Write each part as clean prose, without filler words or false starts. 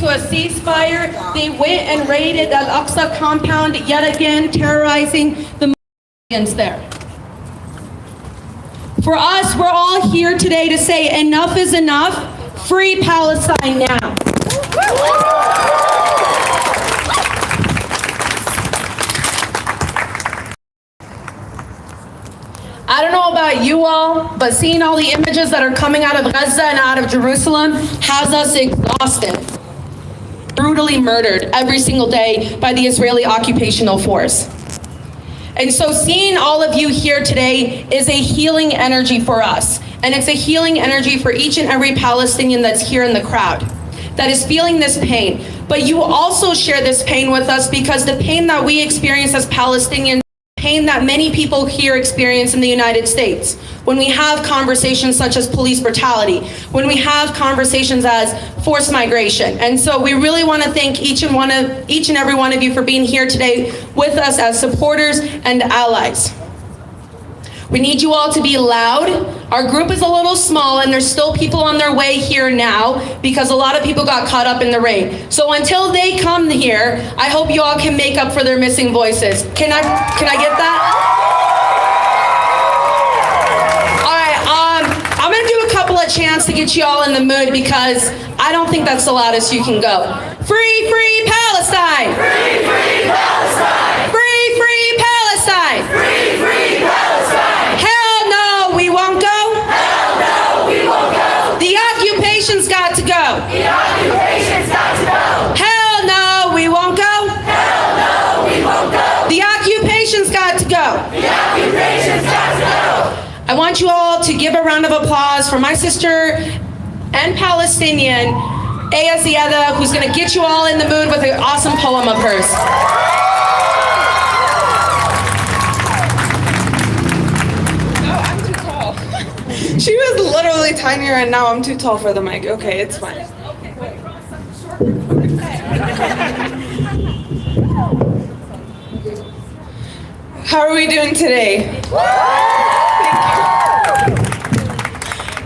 to a ceasefire. They went and raided Al-Aqsa compound, yet again terrorizing the Muslims there. For us, we're all here today to say enough is enough. Free Palestine now. I don't know about you all, but seeing all the images that are coming out of Gaza and out of Jerusalem has us exhausted. Brutally murdered every single day by the Israeli occupational force. And so seeing all of you here today is a healing energy for us. And it's a healing energy for each and every Palestinian that's here in the crowd, that is feeling this pain. But you also share this pain with us because the pain that we experience as Palestinians, pain that many people here experience in the United States, when we have conversations such as police brutality, when we have conversations as forced migration. And so we really want to thank each and every one of you for being here today with us as supporters and allies. We need you all to be loud. Our group is a little small and there's still people on their way here now because a lot of people got caught up in the rain. So until they come here, I hope you all can make up for their missing voices. Can I get that? All right, I'm gonna do a couple of chants to get you all in the mood because I don't think that's the loudest you can go. Free, free Palestine! Free, free Palestine! Free, free Palestine! Free, free Palestine! Hell no, we won't go! Hell no, we won't go! The occupation's got to go! The occupation's got to go! Hell no, we won't go! Hell no, we won't go! The occupation's got to go! The occupation's got to go! I want you all to give a round of applause for my sister and Palestinian, Aya Ziada, who's gonna get you all in the mood with an awesome poem of hers. She was literally tinier and now I'm too tall for the mic. Okay, it's fine. How are we doing today? Thank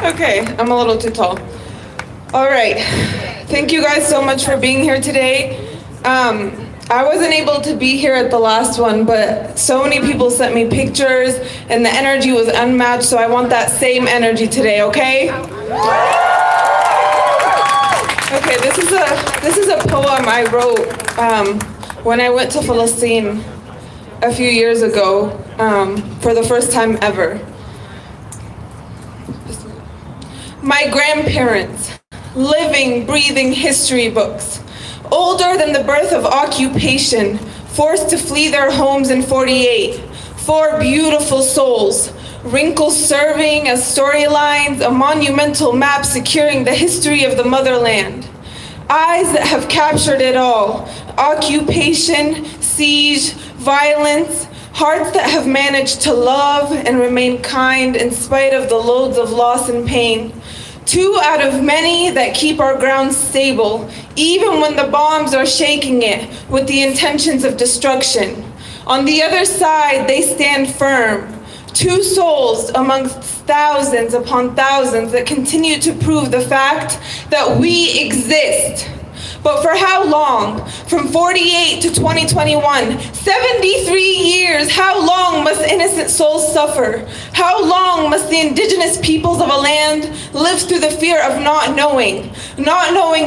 you. Okay, I'm a little too tall. All right, thank you guys so much for being here today. I wasn't able to be here at the last one, but so many people sent me pictures and the energy was unmatched, so I want that same energy today, okay? Okay, this is a poem I wrote when I went to Palestine a few years ago for the first time ever. My grandparents, living, breathing history books, older than the birth of occupation, forced to flee their homes in 48. 4 beautiful souls, wrinkles serving as storylines, a monumental map securing the history of the motherland. Eyes that have captured it all, occupation, siege, violence, hearts that have managed to love and remain kind in spite of the loads of loss and pain. 2 out of many that keep our ground stable, even when the bombs are shaking it with the intentions of destruction. On the other side, they stand firm. 2 souls amongst thousands upon thousands that continue to prove the fact that we exist. But for how long? From 48 to 2021, 73 years, how long must innocent souls suffer? How long must the indigenous peoples of a land live through the fear of not knowing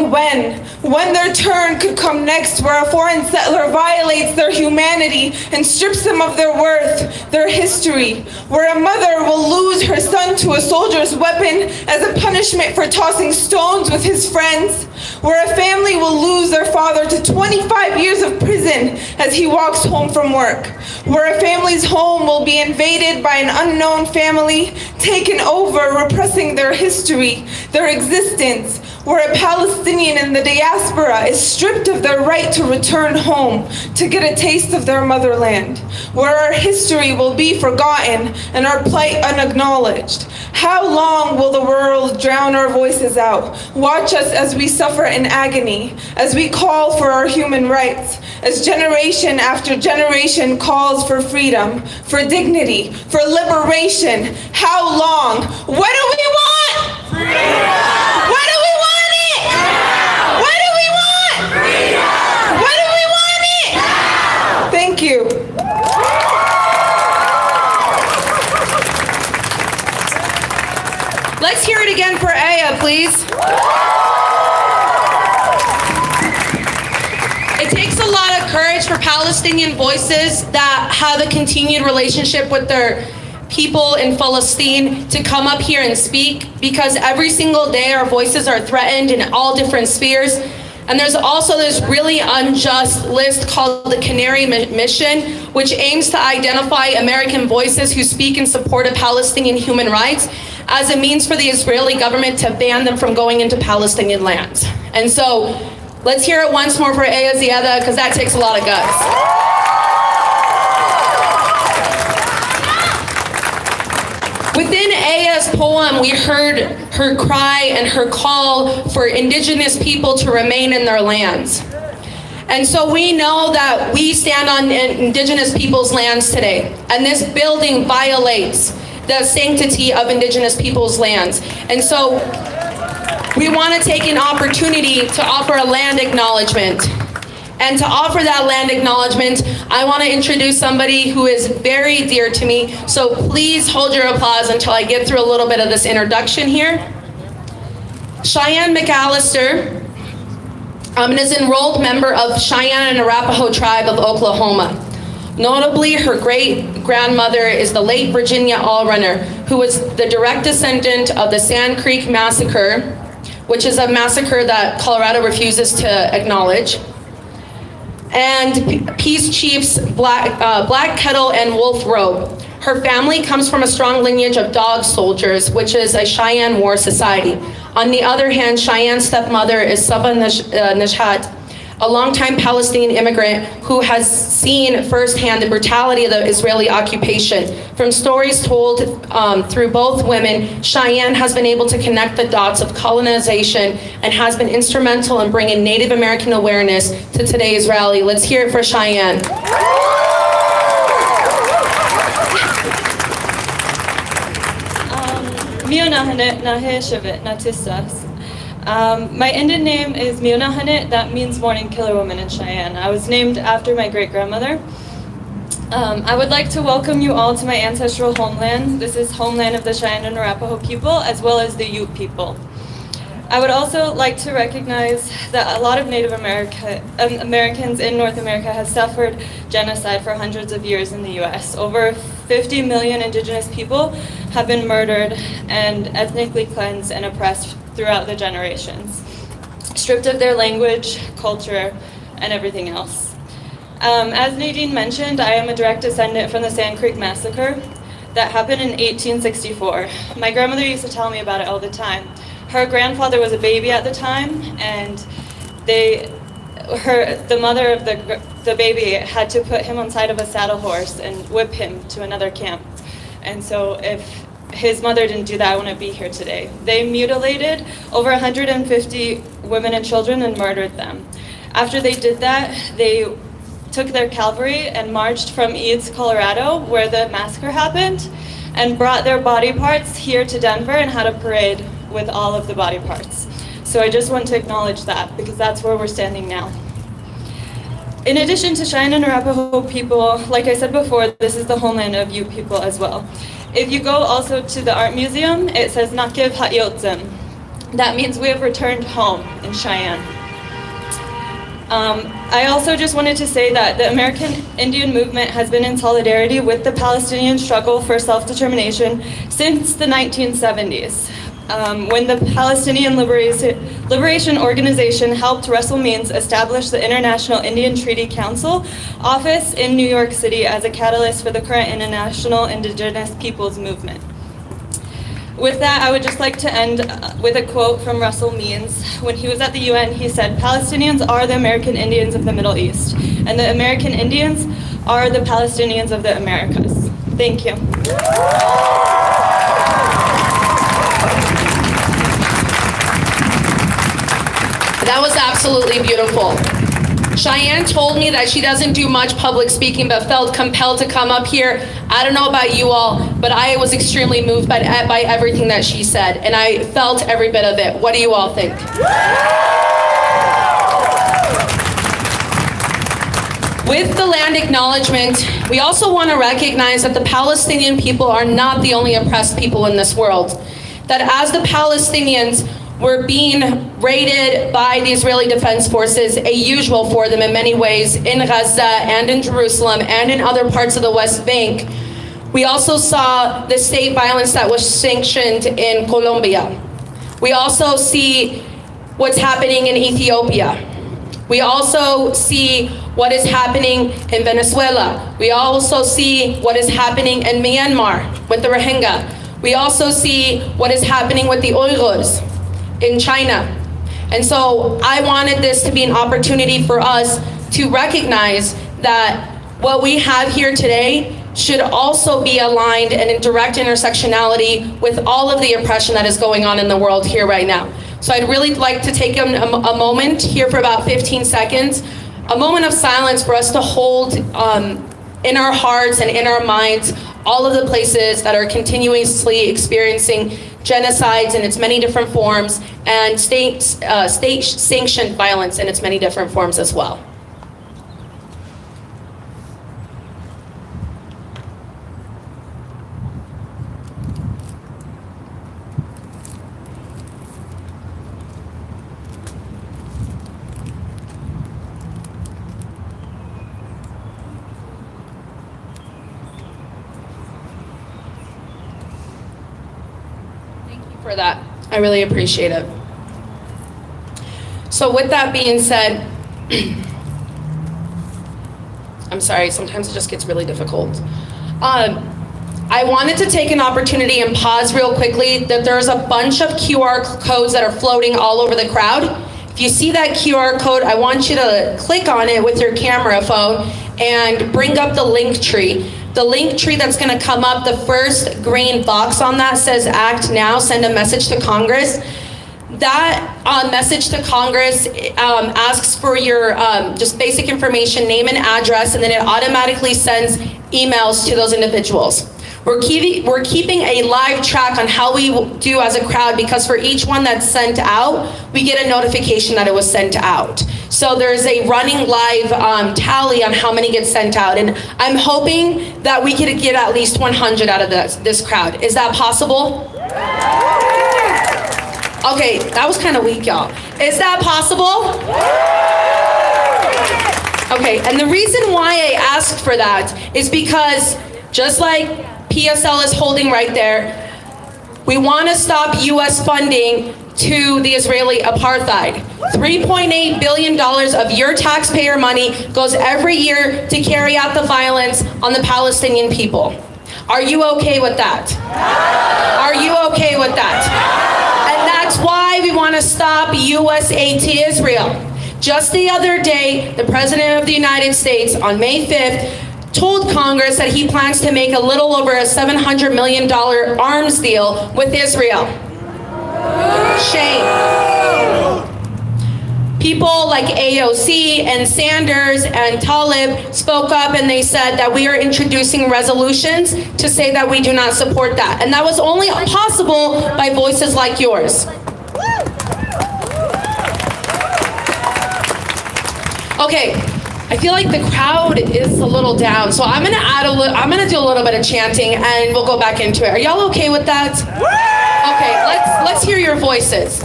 when their turn could come next, where a foreign settler violates their humanity and strips them of their worth, their history, where a mother will lose her son to a soldier's weapon as a punishment for tossing stones with his friends, where a family will lose their father to 25 years of prison as he walks home from work, where a family's home will be invaded by an unknown family, taken over, repressing their history, their existence, where a Palestinian in the diaspora is stripped of their right to return home, to get a taste of their motherland, where our history will be forgotten and our plight unacknowledged. How long will the world drown our voices out? Watch us as we suffer in agony, as we call for our human rights, as generation after generation calls for freedom, for dignity, for liberation. How long? What do we want? Freedom! What do we want it? Now! What do we want? Palestinian voices that have a continued relationship with their people in Palestine to come up here and speak, because every single day our voices are threatened in all different spheres. And there's also this really unjust list called the Canary Mission, which aims to identify American voices who speak in support of Palestinian human rights as a means for the Israeli government to ban them from going into Palestinian lands. And so let's hear it once more for Aya Ziada, because that takes a lot of guts. Within Aya's poem, we heard her cry and her call for indigenous people to remain in their lands. And so we know that we stand on indigenous people's lands today, and this building violates the sanctity of indigenous people's lands. And so we want to take an opportunity to offer a land acknowledgement. And to offer that land acknowledgement, I want to introduce somebody who is very dear to me. So please hold your applause until I get through a little bit of this introduction here. Cheyenne McAllister is an enrolled member of Cheyenne and Arapaho tribe of Oklahoma. Notably, her great-grandmother is the late Virginia Allrunner, who was the direct descendant of the Sand Creek Massacre, which is a massacre that Colorado refuses to acknowledge, and Peace Chiefs Black Kettle and Wolf Robe. Her family comes from a strong lineage of dog soldiers, which is a Cheyenne war society. On the other hand, Cheyenne's stepmother is Saba Nishhat, a longtime Palestinian immigrant who has seen firsthand the brutality of the Israeli occupation. From stories told through both women, Cheyenne has been able to connect the dots of colonization and has been instrumental in bringing Native American awareness to today's rally. Let's hear it for Cheyenne. My Indian name is Miona Hanit, that means morning killer woman in Cheyenne. I was named after my great-grandmother. I would like to welcome you all to my ancestral homeland. This is homeland of the Cheyenne and Arapaho people, as well as the Ute people. I would also like to recognize that a lot of Native Americans in North America have suffered genocide for hundreds of years in the US. Over 50 million indigenous people have been murdered and ethnically cleansed and oppressed throughout the generations, stripped of their language, culture, and everything else. As Nadine mentioned, I am a direct descendant from the Sand Creek Massacre that happened in 1864. My grandmother used to tell me about it all the time. Her grandfather was a baby at the time, and the mother of the baby had to put him on side of a saddle horse and whip him to another camp. And so if his mother didn't do that, I wouldn't be here today. They mutilated over 150 women and children and murdered them. After they did that, they took their cavalry and marched from Eads, Colorado, where the massacre happened, and brought their body parts here to Denver and had a parade with all of the body parts. So I just want to acknowledge that, because that's where we're standing now. In addition to Cheyenne and Arapaho people, like I said before, this is the homeland of Ute people as well. If you go also to the art museum, it says Nakiv Ha'yotzim. That means we have returned home in Cheyenne. I also just wanted to say that the American Indian movement has been in solidarity with the Palestinian struggle for self-determination since the 1970s. When the Palestinian Liberation Organization helped Russell Means establish the International Indian Treaty Council office in New York City as a catalyst for the current international indigenous peoples movement. With that, I would just like to end with a quote from Russell Means. When he was at the UN, he said, "Palestinians are the American Indians of the Middle East, and the American Indians are the Palestinians of the Americas." Thank you. That was absolutely beautiful. Cheyenne told me that she doesn't do much public speaking, but felt compelled to come up here. I don't know about you all, but I was extremely moved by everything that she said, and I felt every bit of it. What do you all think? With the land acknowledgement, we also want to recognize that the Palestinian people are not the only oppressed people in this world. That as the Palestinians, were being raided by the Israeli Defense Forces, a usual for them in many ways, in Gaza and in Jerusalem and in other parts of the West Bank. We also saw the state violence that was sanctioned in Colombia. We also see what's happening in Ethiopia. We also see what is happening in Venezuela. We also see what is happening in Myanmar with the Rohingya. We also see what is happening with the Uyghurs in China. And so I wanted this to be an opportunity for us to recognize that what we have here today should also be aligned and in direct intersectionality with all of the oppression that is going on in the world here right now. So I'd really like to take a moment here for about 15 seconds, a moment of silence for us to hold in our hearts and in our minds all of the places that are continuously experiencing genocides in its many different forms and state-sanctioned violence in its many different forms as well. For that. I really appreciate it. So with that being said, I'm sorry, sometimes it just gets really difficult. I wanted to take an opportunity and pause real quickly that there's a bunch of QR codes that are floating all over the crowd. If you see that QR code, I want you to click on it with your camera phone and bring up the link tree. The link tree that's going to come up, the first green box on that says Act Now, send a message to Congress. That message to Congress asks for your just basic information, name and address, and then it automatically sends emails to those individuals. We're keeping a live track on how we do as a crowd, because for each one that's sent out, we get a notification that it was sent out. So there's a running live tally on how many get sent out. And I'm hoping that we could get at least 100 out of this crowd. Is that possible? Okay, that was kind of weak, y'all. Is that possible? Okay, and the reason why I asked for that is because just like PSL is holding right there, we want to stop US funding to the Israeli apartheid. $3.8 billion of your taxpayer money goes every year to carry out the violence on the Palestinian people. Are you okay with that? Are you okay with that? And that's why we want to stop US aid to Israel. Just the other day, the President of the United States on May 5th told Congress that he plans to make a little over a $700 million arms deal with Israel. Shame. People like AOC and Sanders and Talib spoke up and they said that we are introducing resolutions to say that we do not support that. And that was only possible by voices like yours. Okay, I feel like the crowd is a little down, so I'm gonna do a little bit of chanting and we'll go back into it. Are y'all okay with that? Okay, let's hear your voices.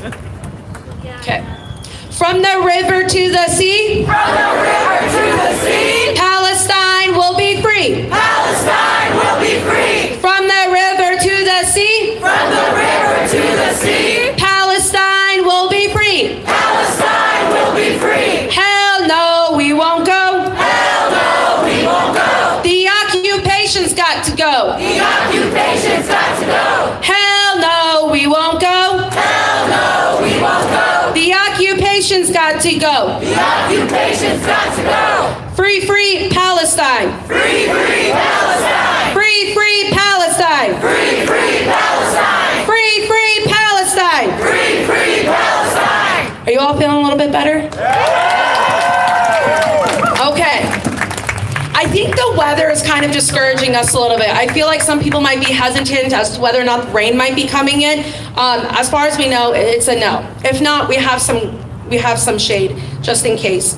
Okay. From the river to the sea. From the river to the sea. Palestine will be free. Palestine will be free. From the river to the sea. From the river to the sea. Palestine will be free. Palestine will be free. Hell no, we won't go. Hell no, we won't go. The occupation's got to go. The occupation's got to go. Hell no, we won't go. Hell no, we won't go. The occupation's got to go. The occupation's got to go. Free, free Palestine. Free, free Palestine. Free, free Palestine. Free, free Palestine. Free, free Palestine. Free, free Palestine. Are you all feeling a little bit better? Okay. I think the weather is kind of discouraging us a little bit. I feel like some people might be hesitant as to whether or not rain might be coming in. As far as we know, it's a no. If not, we have some shade just in case.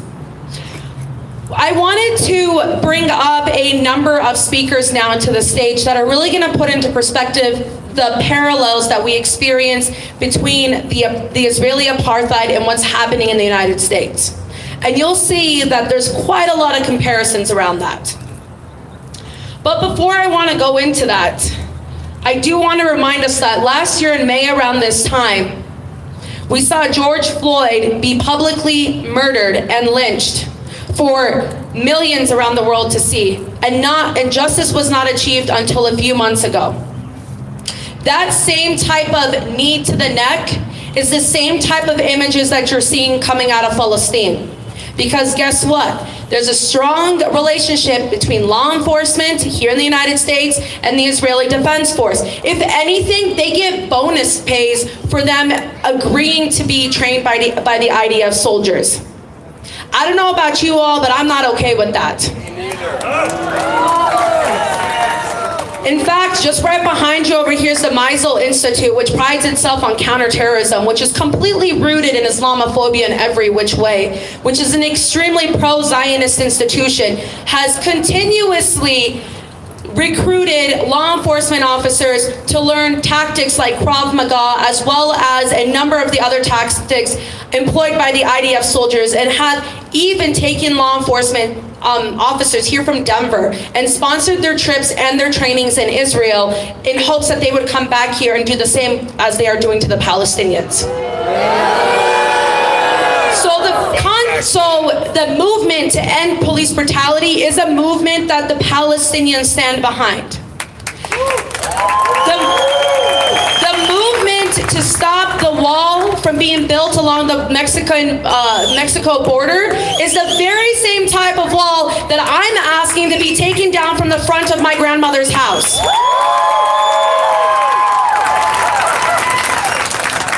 I wanted to bring up a number of speakers now into the stage that are really going to put into perspective the parallels that we experience between the Israeli apartheid and what's happening in the United States. And you'll see that there's quite a lot of comparisons around that. But before I want to go into that, I do want to remind us that last year in May around this time, we saw George Floyd be publicly murdered and lynched for millions around the world to see, and justice was not achieved until a few months ago. That same type of knee to the neck is the same type of images that you're seeing coming out of Palestine. Because guess what? There's a strong relationship between law enforcement here in the United States and the Israeli Defense Force. If anything, they get bonus pays for them agreeing to be trained by the IDF soldiers. I don't know about you all, but I'm not okay with that. In fact, just right behind you over here is the Meisel Institute, which prides itself on counterterrorism, which is completely rooted in Islamophobia in every which way, which is an extremely pro-Zionist institution, has continuously recruited law enforcement officers to learn tactics like Krav Maga, as well as a number of the other tactics employed by the IDF soldiers, and have even taken law enforcement officers here from Denver and sponsored their trips and their trainings in Israel in hopes that they would come back here and do the same as they are doing to the Palestinians. So the movement to end police brutality is a movement that the Palestinians stand behind. The movement to stop the wall from being built along the Mexico border is the very same type of wall that I'm asking to be taken down from the front of my grandmother's house.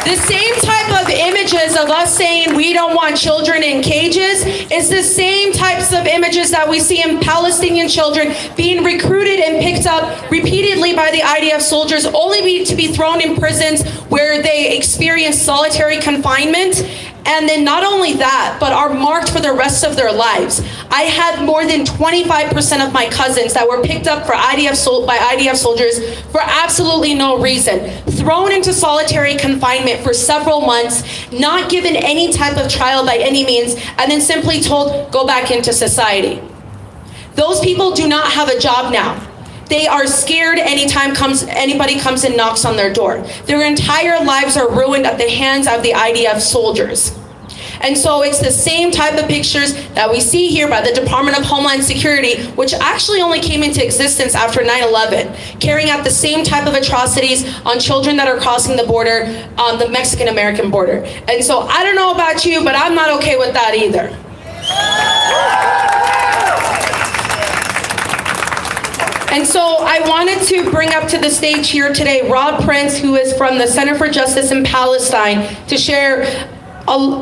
The same type of images of us saying we don't want children in cages is the same types of images that we see in Palestinian children being recruited and picked up repeatedly by the IDF soldiers, only to be thrown in prisons where they experience solitary confinement. And then not only that, but are marked for the rest of their lives. I had more than 25% of my cousins that were picked up by IDF soldiers for absolutely no reason, thrown into solitary confinement for several months, not given any type of trial by any means, and then simply told, go back into society. Those people do not have a job now. They are scared anytime anybody comes and knocks on their door. Their entire lives are ruined at the hands of the IDF soldiers. And so it's the same type of pictures that we see here by the Department of Homeland Security, which actually only came into existence after 9/11, carrying out the same type of atrocities on children that are crossing the border, on the Mexican-American border. And so I don't know about you, but I'm not okay with that either. And so I wanted to bring up to the stage here today Rob Prince, who is from the Center for Justice in Palestine, to share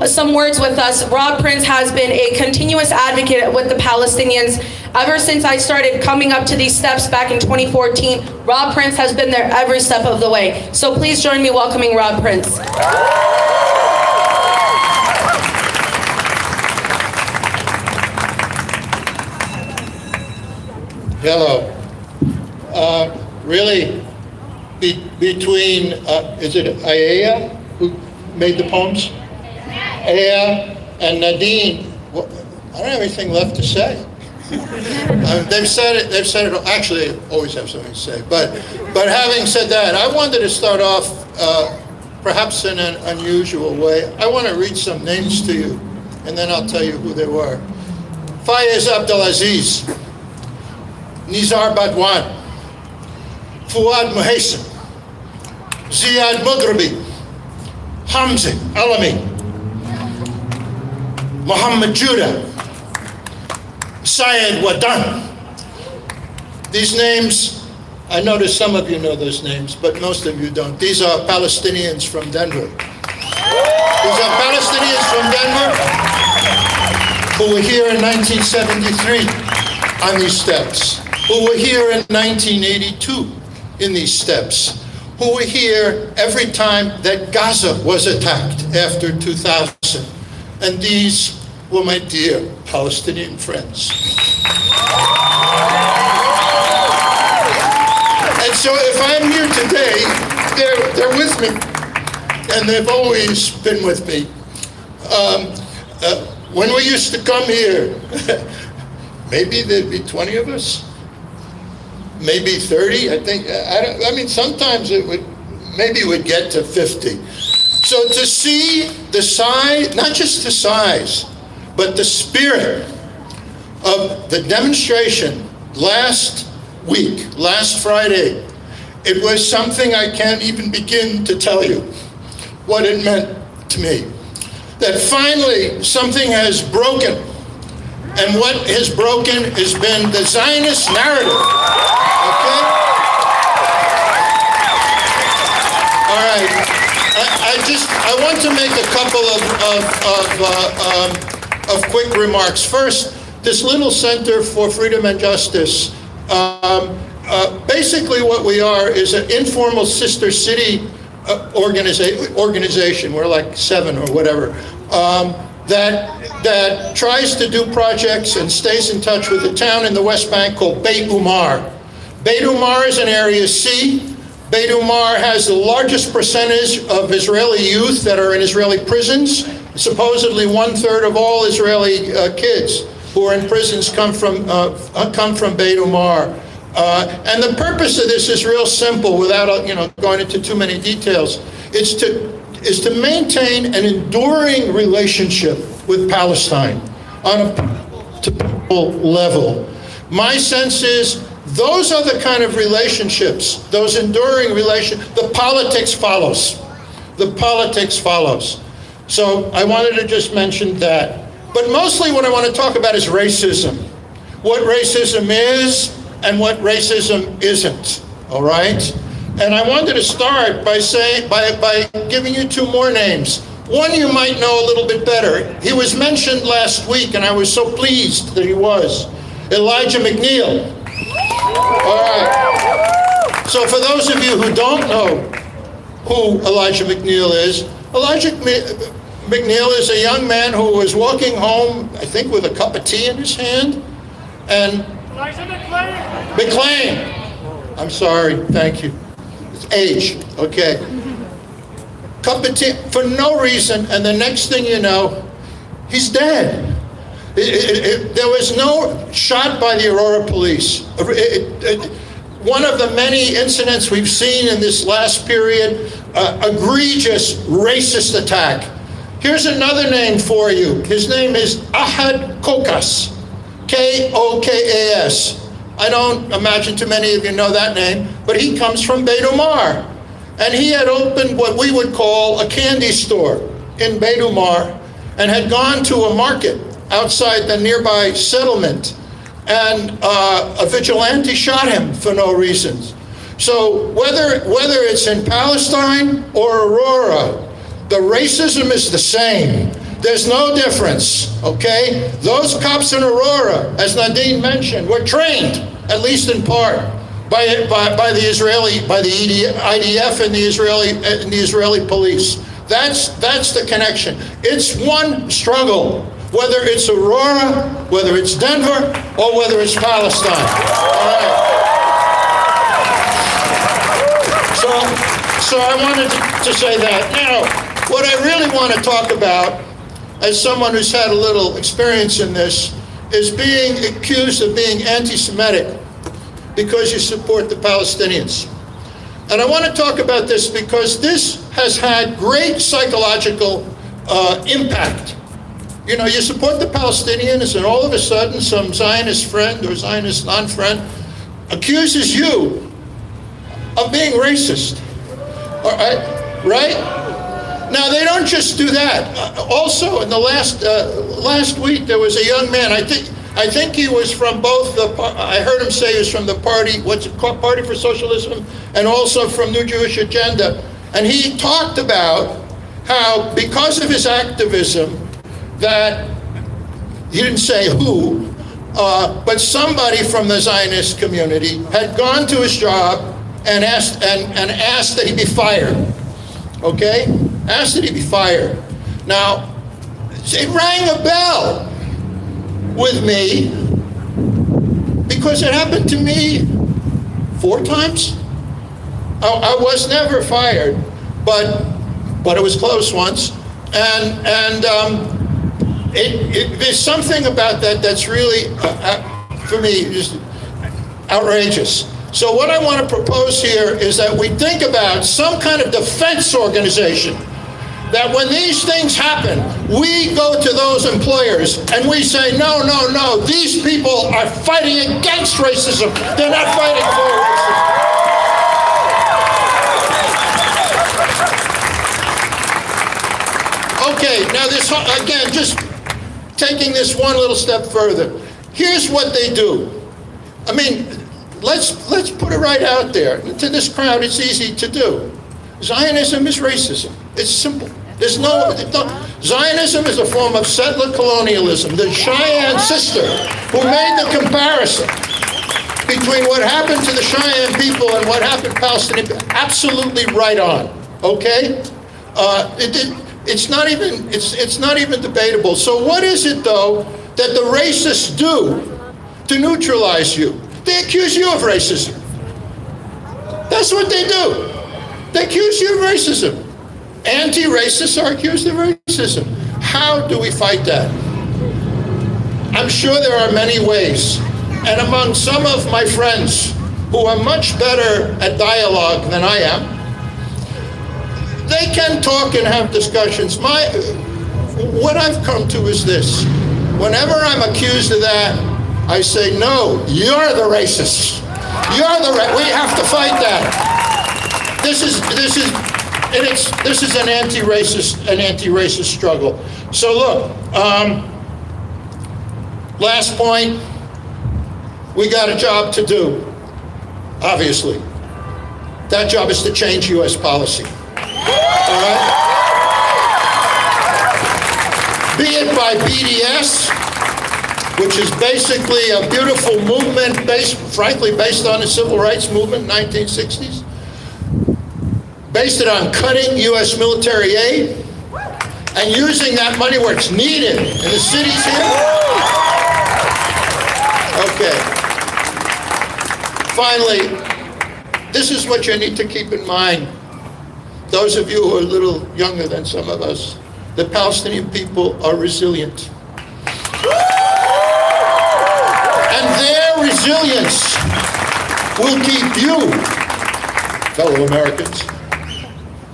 some words with us. Rob Prince has been a continuous advocate with the Palestinians ever since I started coming up to these steps back in 2014. Rob Prince has been there every step of the way. So please join me welcoming Rob Prince. Hello. Really, between, is it Aya who made the poems? Aya and Nadine, well, I don't have anything left to say. They've said it, actually, I always have something to say. But having said that, I wanted to start off perhaps in an unusual way. I want to read some names to you, and then I'll tell you who they were. Fayez Abdelaziz, Nizar Badwan, Fuad Muhaysin, Ziad Mughrabi, Hamza Alami, Muhammad Judah, Syed Wadan. These names, I notice some of you know those names, but most of you don't. These are Palestinians from Denver. These are Palestinians from Denver who were here in 1973 on these steps, who were here in 1982 in these steps, who were here every time that Gaza was attacked after 2000. And these Well, my dear Palestinian friends. And so if I'm here today, they're with me, and they've always been with me. When we used to come here, maybe there'd be 20 of us, maybe 30. I mean, sometimes maybe it would get to 50. So to see the size, not just the size, but the spirit of the demonstration last week, last Friday, it was something I can't even begin to tell you what it meant to me. That finally something has broken. And what has broken has been the Zionist narrative. Okay? All right. I want to make a couple of quick remarks. First, this little Center for Freedom and Justice. Basically what we are is an informal sister city organization. We're like 7 or whatever. That tries to do projects and stays in touch with a town in the West Bank called Beit Umar. Beit Umar is in Area C. Beit Umar has the largest percentage of Israeli youth that are in Israeli prisons. Supposedly 1/3 of all Israeli kids who are in prisons come from Beit Umar. And the purpose of this is real simple, without going into too many details. Is to maintain an enduring relationship with Palestine on a people level. My sense is those are the kind of relationships, those enduring relationships, the politics follows. The politics follows. So I wanted to just mention that. But mostly what I want to talk about is racism. What racism is and what racism isn't, all right? And I wanted to start by giving you 2 more names. One you might know a little bit better. He was mentioned last week, and I was so pleased that he was. Elijah McNeil. All right. So for those of you who don't know who Elijah McNeil is, Elijah McNeil is a young man who was walking home, I think with a cup of tea in his hand, and Elijah McClain. McClain. I'm sorry, thank you. It's age, okay. Cup of tea for no reason, and the next thing you know, he's dead. There was no shot by the Aurora police. One of the many incidents we've seen in this last period, egregious racist attack. Here's another name for you. His name is Ahad Kokas, Kokas. I don't imagine too many of you know that name, but he comes from Beit Umar. And he had opened what we would call a candy store in Beit Umar and had gone to a market outside the nearby settlement, and a vigilante shot him for no reasons. So whether it's in Palestine or Aurora, the racism is the same. There's no difference, okay? Those cops in Aurora, as Nadine mentioned, were trained, at least in part, by the IDF and the Israeli police. That's the connection. It's one struggle, whether it's Aurora, whether it's Denver, or whether it's Palestine. All right. So I wanted to say that. Now, what I really want to talk about, as someone who's had a little experience in this, is being accused of being anti-Semitic because you support the Palestinians. And I want to talk about this because this has had great psychological impact. You know, you support the Palestinians, and all of a sudden some Zionist friend or Zionist non-friend accuses you of being racist. All right? Now, they don't just do that. Also, in the last week, there was a young man, I think he was from both I heard him say he was from the party, what's it called, Party for Socialism, and also from New Jewish Agenda. And he talked about how, because of his activism, that he didn't say who, but somebody from the Zionist community had gone to his job and asked that he be fired. Okay? Asked that he be fired. Now, it rang a bell with me because it happened to me 4 times. I was never fired, but it was close once, and there's something about that that's really, for me, just outrageous. So what I want to propose here is that we think about some kind of defense organization, that when these things happen, we go to those employers and we say, no, no, no, these people are fighting against racism. They're not fighting for racism. Okay, now this, again, just taking this one little step further. Here's what they do. I mean, let's put it right out there. To this crowd, it's easy to do. Zionism is racism. It's simple. Zionism is a form of settler colonialism. The Cheyenne sister who made the comparison between what happened to the Cheyenne people and what happened to Palestinian people, absolutely right on. Okay? It's not even debatable. So what is it though that the racists do to neutralize you? They accuse you of racism. That's what they do. They accuse you of racism. Anti-racists are accused of racism. How do we fight that? I'm sure there are many ways. And among some of my friends who are much better at dialogue than I am, they can talk and have discussions. What I've come to is this. Whenever I'm accused of that, I say, no, you're the racists. We have to fight that. This is an anti-racist struggle. So look, last point, we got a job to do, obviously. That job is to change U.S. policy. All right? Be it by BDS, which is basically a beautiful movement frankly based on the civil rights movement in the 1960s, based it on cutting U.S. military aid and using that money where it's needed in the cities here. Okay. Finally, this is what you need to keep in mind. Those of you who are a little younger than some of us, the Palestinian people are resilient. And their resilience will keep you, fellow Americans,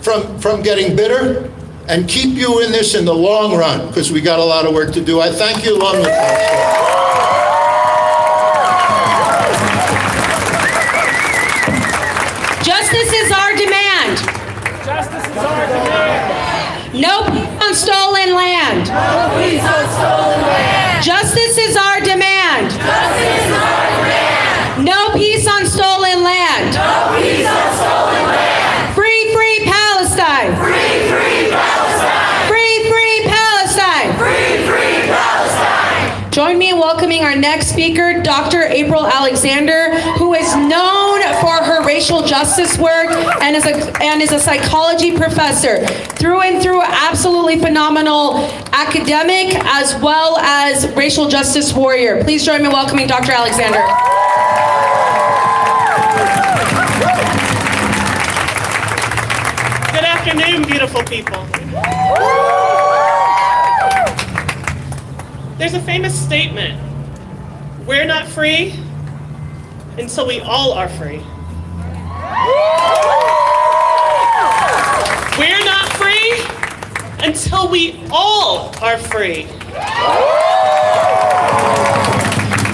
from getting bitter and keep you in this in the long run, because we got a lot of work to do. I thank you. Long Justice is our demand. Justice is our demand. No peace on stolen land. No peace on stolen land. Justice is our demand. Justice is our demand. No peace on stolen land. No peace on stolen land. Free, free Palestine. Free, free Palestine. Free, free Palestine. Free, free Palestine. Join me in welcoming our next speaker, Dr. April Alexander, who is known for her racial justice work and is a psychology professor. Through and through, absolutely phenomenal academic as well as racial justice warrior. Please join me in welcoming Dr. Alexander. Good afternoon, beautiful people. There's a famous statement, we're not free until we all are free. We're not free until we all are free.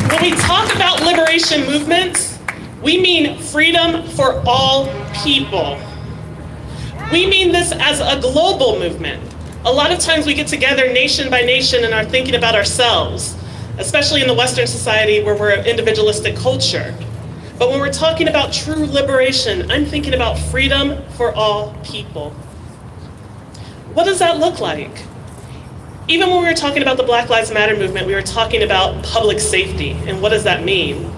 When we talk about liberation movements, we mean freedom for all people. We mean this as a global movement. A lot of times we get together nation by nation and are thinking about ourselves, especially in the Western society where we're an individualistic culture. But when we're talking about true liberation, I'm thinking about freedom for all people. What does that look like? Even when we were talking about the Black Lives Matter movement, we were talking about public safety, and what does that mean?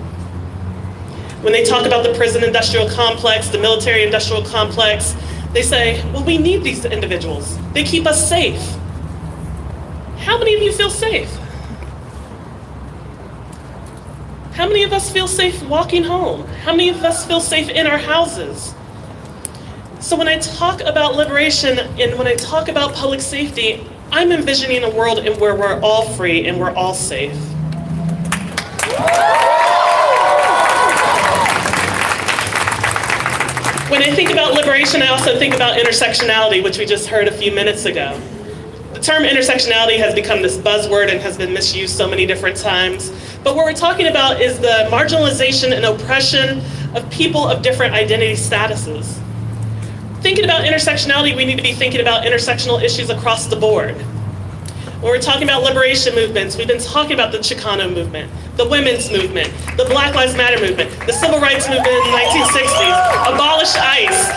When they talk about the prison industrial complex, the military industrial complex, they say, well, we need these individuals. They keep us safe. How many of you feel safe? How many of us feel safe walking home? How many of us feel safe in our houses? So when I talk about liberation and when I talk about public safety, I'm envisioning a world in where we're all free and we're all safe. When I think about liberation, I also think about intersectionality, which we just heard a few minutes ago. The term intersectionality has become this buzzword and has been misused so many different times. But what we're talking about is the marginalization and oppression of people of different identity statuses. Thinking about intersectionality, we need to be thinking about intersectional issues across the board. When we're talking about liberation movements, we've been talking about the Chicano movement, the women's movement, the Black Lives Matter movement, the civil rights movement in the 1960s, abolish ICE,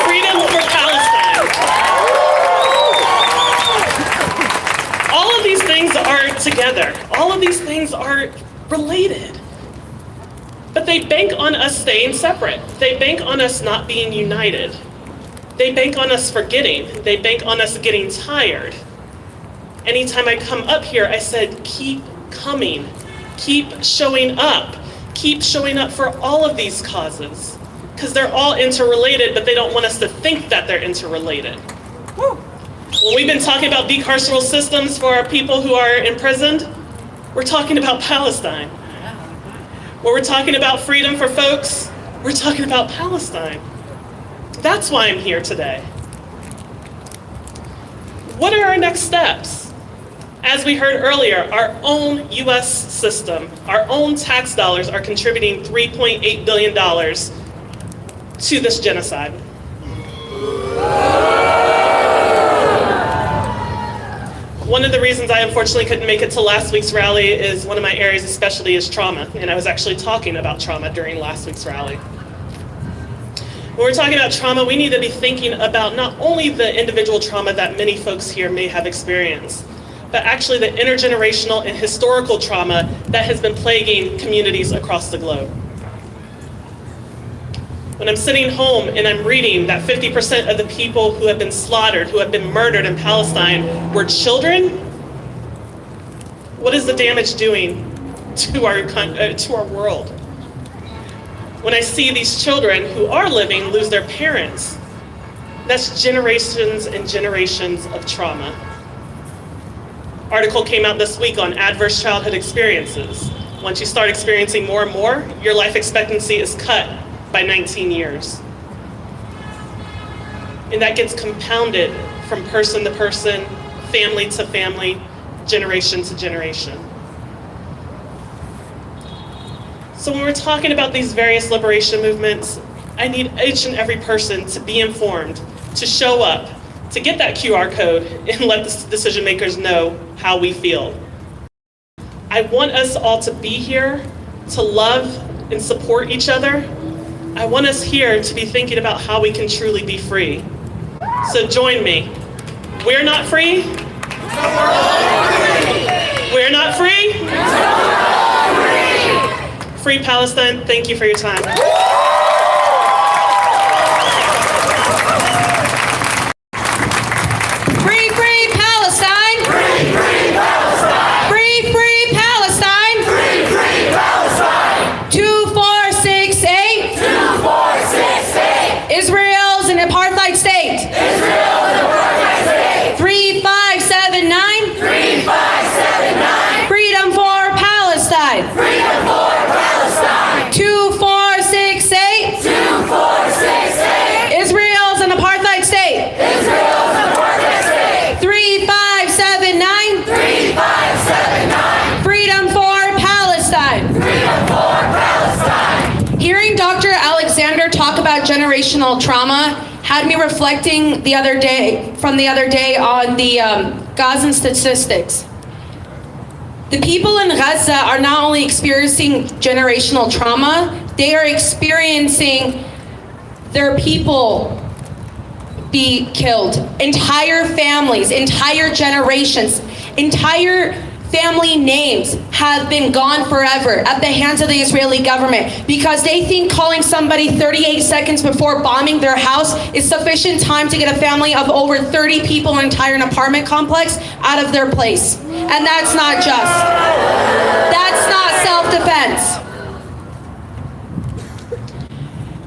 freedom for Palestine. All of these things are together. All of these things are related. But they bank on us staying separate. They bank on us not being united. They bank on us forgetting. They bank on us getting tired. Anytime I come up here, I said, keep coming. Keep showing up. Keep showing up for all of these causes. Because they're all interrelated, but they don't want us to think that they're interrelated. When we've been talking about decarceral systems for our people who are imprisoned, we're talking about Palestine. When we're talking about freedom for folks, we're talking about Palestine. That's why I'm here today. What are our next steps? As we heard earlier, our own US system, our own tax dollars are contributing $3.8 billion to this genocide. One of the reasons I unfortunately couldn't make it to last week's rally is one of my areas especially is trauma, and I was actually talking about trauma during last week's rally. When we're talking about trauma, we need to be thinking about not only the individual trauma that many folks here may have experienced, but actually the intergenerational and historical trauma that has been plaguing communities across the globe. When I'm sitting home and I'm reading that 50% of the people who have been slaughtered, who have been murdered in Palestine were children, what is the damage doing to our world? When I see these children who are living lose their parents, that's generations and generations of trauma. Article came out this week on adverse childhood experiences. Once you start experiencing more and more, your life expectancy is cut by 19 years. And that gets compounded from person to person, family to family, generation to generation. So when we're talking about these various liberation movements, I need each and every person to be informed, to show up, to get that QR code and let the decision makers know how we feel. I want us all to be here, to love and support each other. I want us here to be thinking about how we can truly be free. So join me. We're not free. We're not free. Free Palestine. Thank you for your time. Free, free Palestine! Free, free Palestine! Free, free Palestine! Free, free Palestine! 2468! 2468! Israel's an apartheid state! Israel is a apartheid state! 3579! 3579! Freedom for Palestine! Freedom for Palestine! 2468! 2468! Israel's an apartheid state! Israel is an apartheid state! 3579! 3579! Freedom for Palestine! Freedom for Palestine! Hearing Dr. Alexander talk about generational trauma had me reflecting the other day on the Gazan statistics. The people in Gaza are not only experiencing generational trauma, they are experiencing their people be killed. Entire families, entire generations, entire family names have been gone forever at the hands of the Israeli government because they think calling somebody 38 seconds before bombing their house is sufficient time to get a family of over 30 people in an entire apartment complex out of their place. And that's not just. That's not self-defense.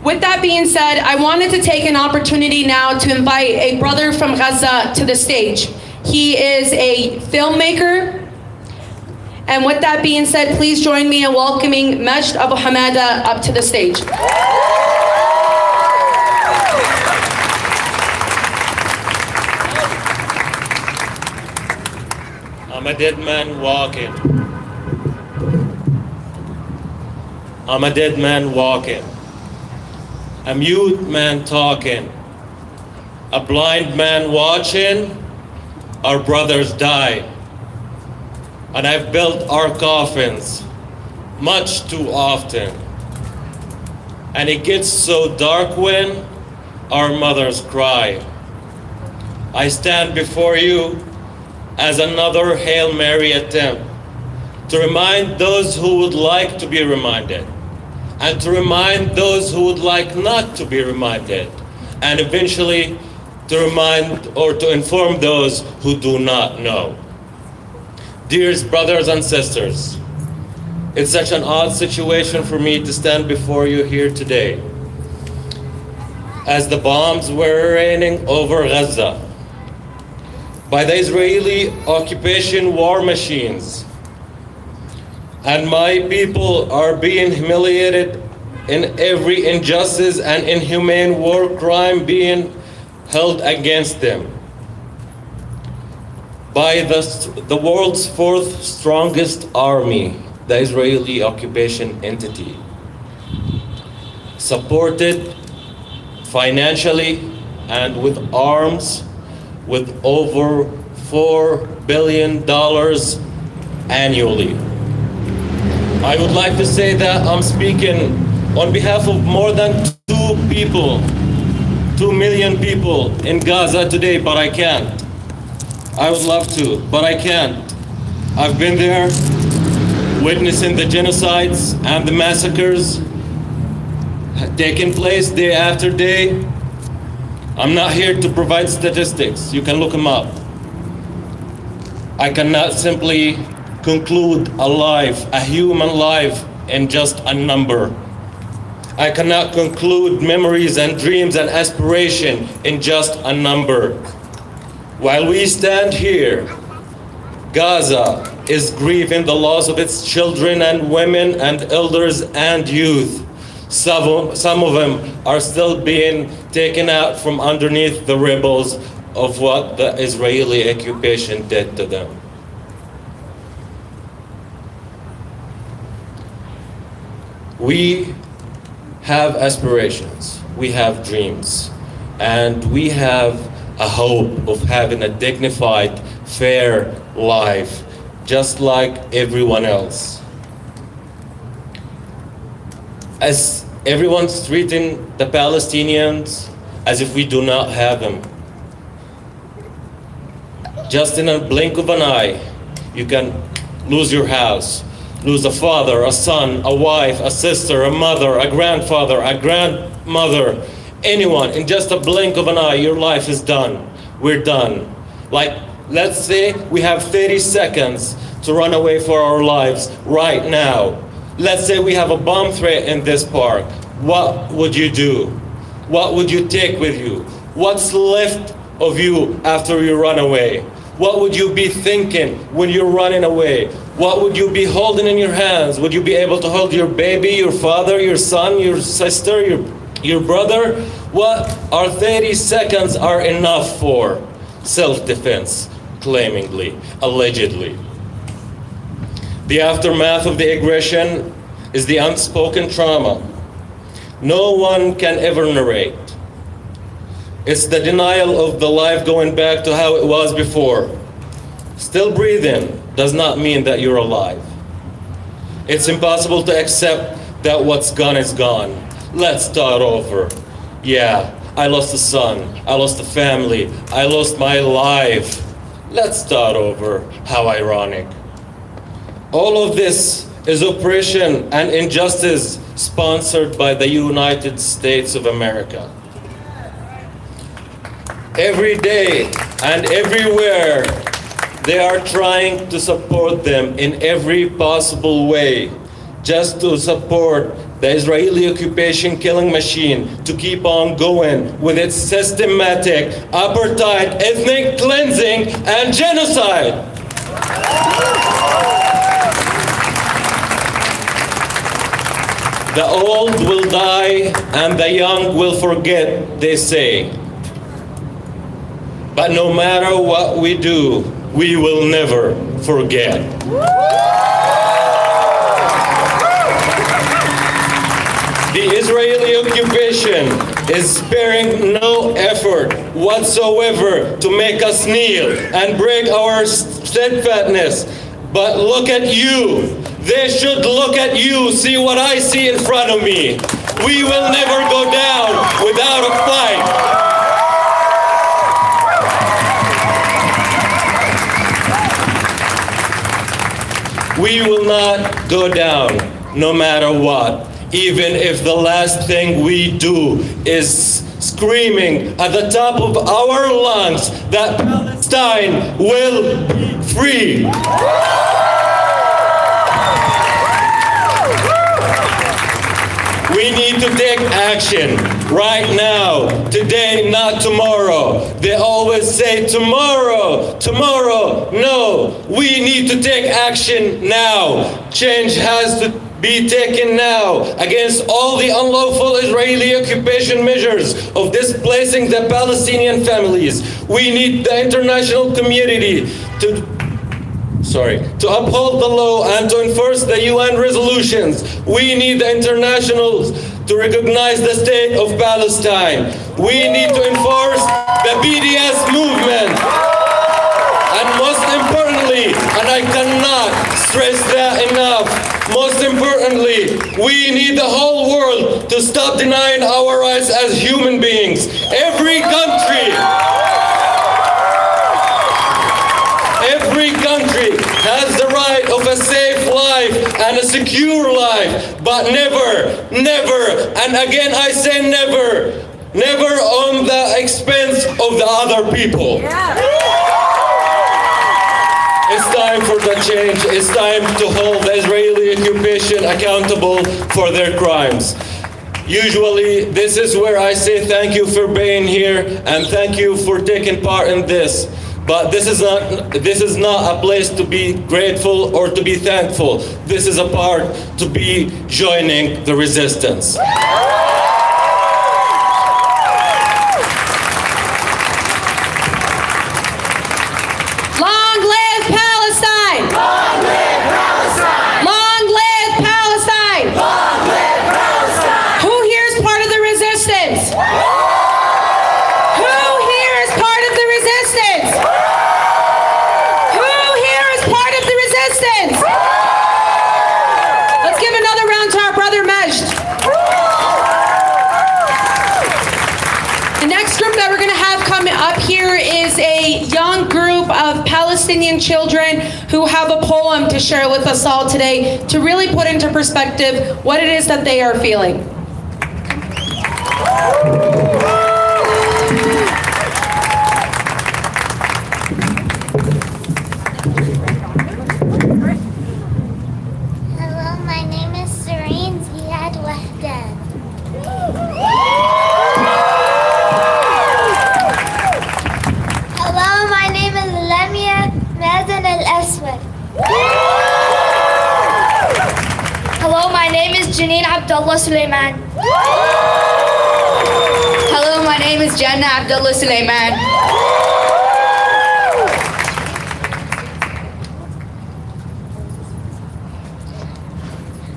With that being said, I wanted to take an opportunity now to invite a brother from Gaza to the stage. He is a filmmaker. And with that being said, please join me in welcoming Majd Abu Hamada up to the stage. I'm a dead man walking. I'm a dead man walking. A mute man talking. A blind man watching. Our brothers die. And I've built our coffins much too often. And it gets so dark when our mothers cry. I stand before you as another Hail Mary attempt to remind those who would like to be reminded, and to remind those who would like not to be reminded, and eventually to remind or to inform those who do not know. Dearest brothers and sisters, it's such an odd situation for me to stand before you here today as the bombs were raining over Gaza by the Israeli occupation war machines. And my people are being humiliated in every injustice and inhumane war crime being held against them by the world's fourth strongest army, the Israeli occupation entity, supported financially and with arms with over $4 billion annually. I would like to say that I'm speaking on behalf of more than 2 million people in Gaza today, but I can't. I would love to, but I can't. I've been there witnessing the genocides and the massacres taking place day after day. I'm not here to provide statistics. You can look them up. I cannot simply conclude a life, a human life, in just a number. I cannot conclude memories and dreams and aspiration in just a number. While we stand here, Gaza is grieving the loss of its children and women and elders and youth. Some of them are still being taken out from underneath the rebels of what the Israeli occupation did to them. We have aspirations, we have dreams, and we have a hope of having a dignified, fair life, just like everyone else. As everyone's treating the Palestinians as if we do not have them. Just in a blink of an eye, you can lose your house, lose a father, a son, a wife, a sister, a mother, a grandfather, a grandmother, anyone. In just a blink of an eye, your life is done. We're done. Like, let's say we have 30 seconds to run away for our lives right now. Let's say we have a bomb threat in this park. What would you do? What would you take with you? What's left of you after you run away? What would you be thinking when you're running away? What would you be holding in your hands? Would you be able to hold your baby, your father, your son, your sister, your brother? What are 30 seconds are enough for? Self-defense, claimingly, allegedly. The aftermath of the aggression is the unspoken trauma no one can ever narrate. It's the denial of the life going back to how it was before. Still breathing does not mean that you're alive. It's impossible to accept that what's gone is gone. Let's start over. Yeah, I lost a son, I lost a family, I lost my life. Let's start over. How ironic. All of this is oppression and injustice sponsored by the United States of America. Every day and everywhere, they are trying to support them in every possible way, just to support the Israeli occupation killing machine to keep on going with its systematic apartheid, ethnic cleansing, and genocide. The old will die and the young will forget, they say. But no matter what we do, we will never forget. The Israeli occupation is sparing no effort whatsoever to make us kneel and break our steadfastness. But look at you. They should look at you, see what I see in front of me. We will never go down without a fight. We will not go down no matter what, even if the last thing we do is screaming at the top of our lungs that Palestine will be free. We need to take action right now, today, not tomorrow. They always say tomorrow, tomorrow. No, we need to take action now. Change has to be taken now against all the unlawful Israeli occupation measures of displacing the Palestinian families. We need the international community to uphold the law and to enforce the UN resolutions. We need the internationals to recognize the state of Palestine. We need to enforce the BDS movement. And most importantly, and I cannot stress that enough, most importantly, we need the whole world to stop denying our rights as human beings. Every country has the right of a safe life and a secure life, but never, and again I say never on the expense of the other people. It's time for the change. It's time to hold the Israeli occupation accountable for their crimes. Usually, this is where I say thank you for being here and thank you for taking part in this. But this is not a place to be grateful or to be thankful. This is a part to be joining the resistance. Long live Palestine! Long live Palestine! Long live Palestine! Long live Palestine! Who here is part of the resistance? Who here is part of the resistance? Who here is part of the resistance? Let's give another round to our brother Majd. The next group that we're going to have coming up here is a young group of Palestinian children who have a poem to share with us all today to really put into perspective what it is that they are feeling. Hello, my name is Serene Ziad Wahdad. Hello, my name is Lamia Mazen Al-Aswad. Hello, my name is Janine Abdullah Suleiman. Hello, my name is Jannah Abdullah Suleiman.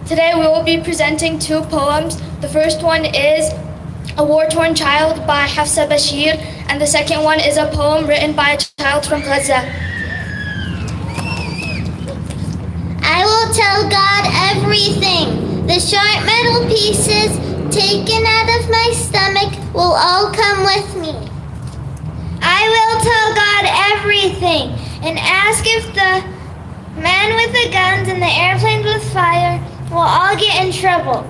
Today we will be presenting two poems. The first one is A War-Torn Child by Hafsa Bashir, and the second one is a poem written by a child from Gaza. I will tell God everything. The sharp metal pieces taken out of my stomach will all come with me. I will tell God everything and ask if the men with the guns and the airplanes with fire will all get in trouble.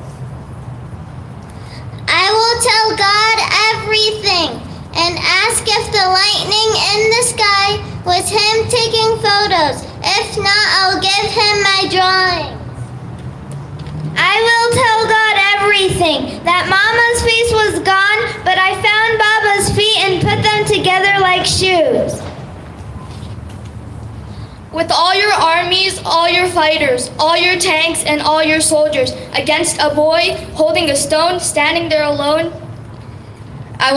I will tell God everything and ask if the lightning in the sky was him taking photos. If not, I'll give him my drawing. I will tell God everything, that Mama's face was gone, but I found Baba's feet and put them together like shoes. With all your armies, all your fighters, all your tanks, and all your soldiers, against a boy holding a stone, standing there alone. I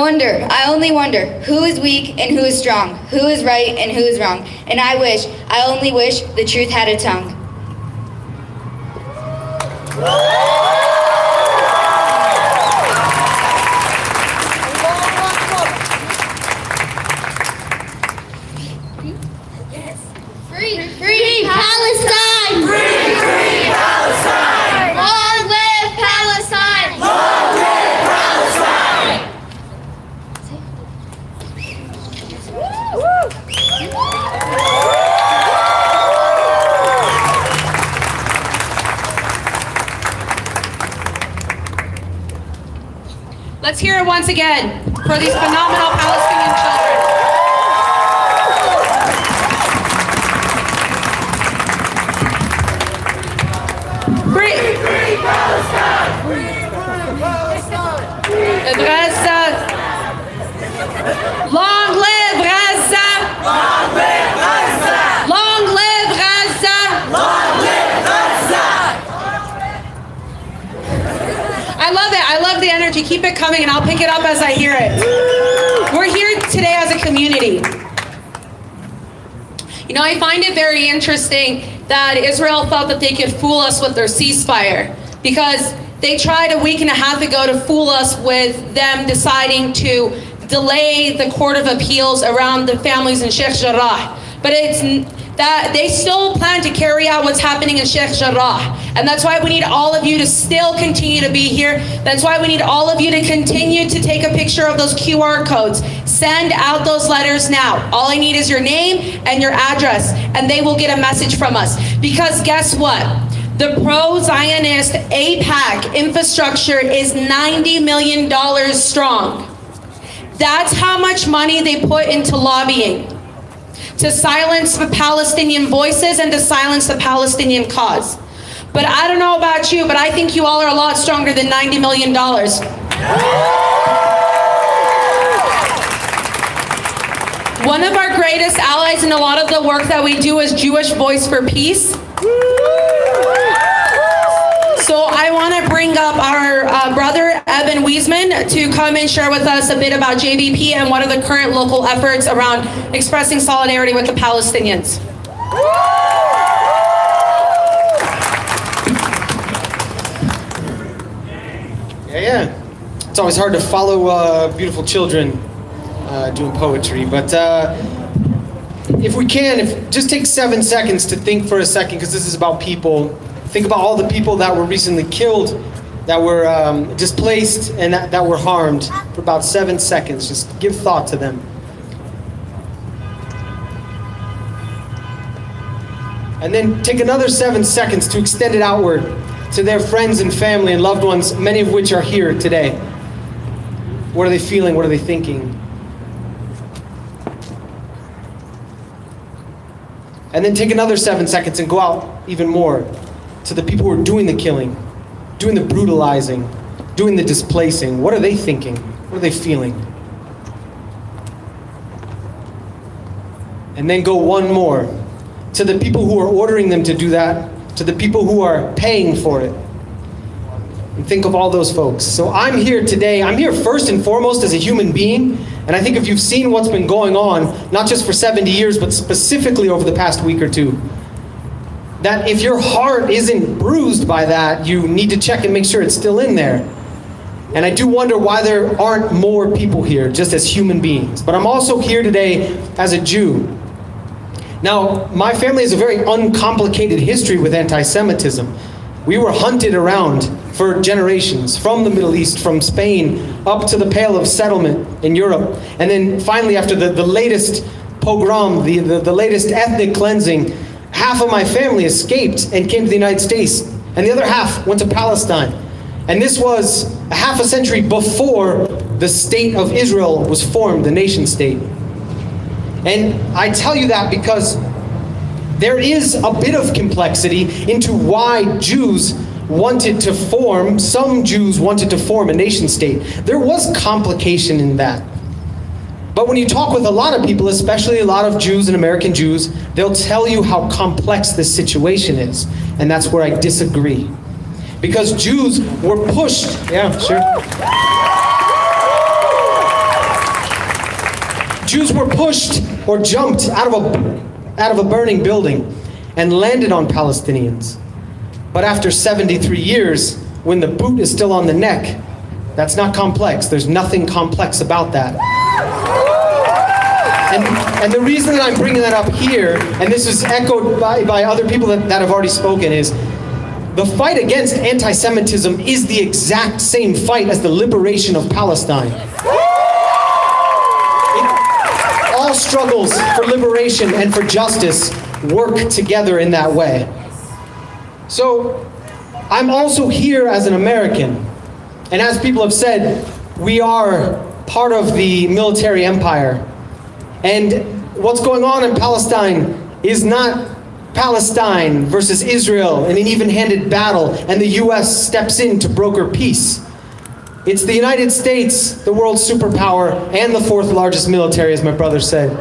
only wonder, who is weak and who is strong, who is right and who is wrong. And I only wish the truth had a tongue. Free Palestine! Free Palestine! Long live Palestine! Long live Palestine! Let's hear it once again for these phenomenal Palestinian children. Free Palestine! Free Palestine! Gaza. Long live Gaza! Long live Gaza! Long live Gaza! Long live Gaza! I love it. I love the energy. Keep it coming and I'll pick it up as I hear it. We're here today as a community. You know, I find it very interesting that Israel felt that they could fool us with their ceasefire, because they tried a week and a half ago to fool us with them deciding to delay the Court of Appeals around the families in Sheikh Jarrah. But it's that they still plan to carry out what's happening in Sheikh Jarrah. And that's why we need all of you to still continue to be here. That's why we need all of you to continue to take a picture of those QR codes. Send out those letters now. All I need is your name and your address, and they will get a message from us. Because guess what? The pro-Zionist AIPAC infrastructure is $90 million strong. That's how much money they put into lobbying, to silence the Palestinian voices and to silence the Palestinian cause. But I don't know about you, but I think you all are a lot stronger than $90 million. One of our greatest allies in a lot of the work that we do is Jewish Voice for Peace. So I want to bring up our brother, Evan Wiesman, to come and share with us a bit about JVP and what are the current local efforts around expressing solidarity with the Palestinians. Yeah. It's always hard to follow beautiful children doing poetry, but if we can, just take 7 seconds to think for a second, because this is about people. Think about all the people that were recently killed, that were displaced, and that were harmed for about 7 seconds. Just give thought to them. And then take another 7 seconds to extend it outward to their friends and family and loved ones, many of which are here today. What are they feeling? What are they thinking? And then take another 7 seconds and go out even more to the people who are doing the killing, doing the brutalizing, doing the displacing. What are they thinking? What are they feeling? And then go one more to the people who are ordering them to do that, to the people who are paying for it. And think of all those folks. So I'm here today, I'm here first and foremost as a human being, and I think if you've seen what's been going on, not just for 70 years, but specifically over the past week or two, that if your heart isn't bruised by that, you need to check and make sure it's still in there. And I do wonder why there aren't more people here, just as human beings. But I'm also here today as a Jew. Now, my family has a very uncomplicated history with anti-Semitism. We were hunted around for generations, from the Middle East, from Spain, up to the Pale of Settlement in Europe. And then finally, after the latest pogrom, the latest ethnic cleansing, half of my family escaped and came to the United States, and the other half went to Palestine. And this was a half a century before the state of Israel was formed, the nation state. And I tell you that because there is a bit of complexity into why Jews wanted to form, some Jews wanted to form a nation state. There was complication in that. But when you talk with a lot of people, especially a lot of Jews and American Jews, they'll tell you how complex this situation is. And that's where I disagree. Because Jews were pushed, yeah, sure. Jews were pushed or jumped out of a burning building and landed on Palestinians. But after 73 years, when the boot is still on the neck, that's not complex. There's nothing complex about that. And the reason that I'm bringing that up here, and this is echoed by other people that have already spoken, is the fight against anti-Semitism is the exact same fight as the liberation of Palestine. All struggles for liberation and for justice work together in that way. So I'm also here as an American, and as people have said, we are part of the military empire. And what's going on in Palestine is not Palestine versus Israel in an even-handed battle, and the US steps in to broker peace. It's the United States, the world's superpower, and the fourth largest military, as my brother said,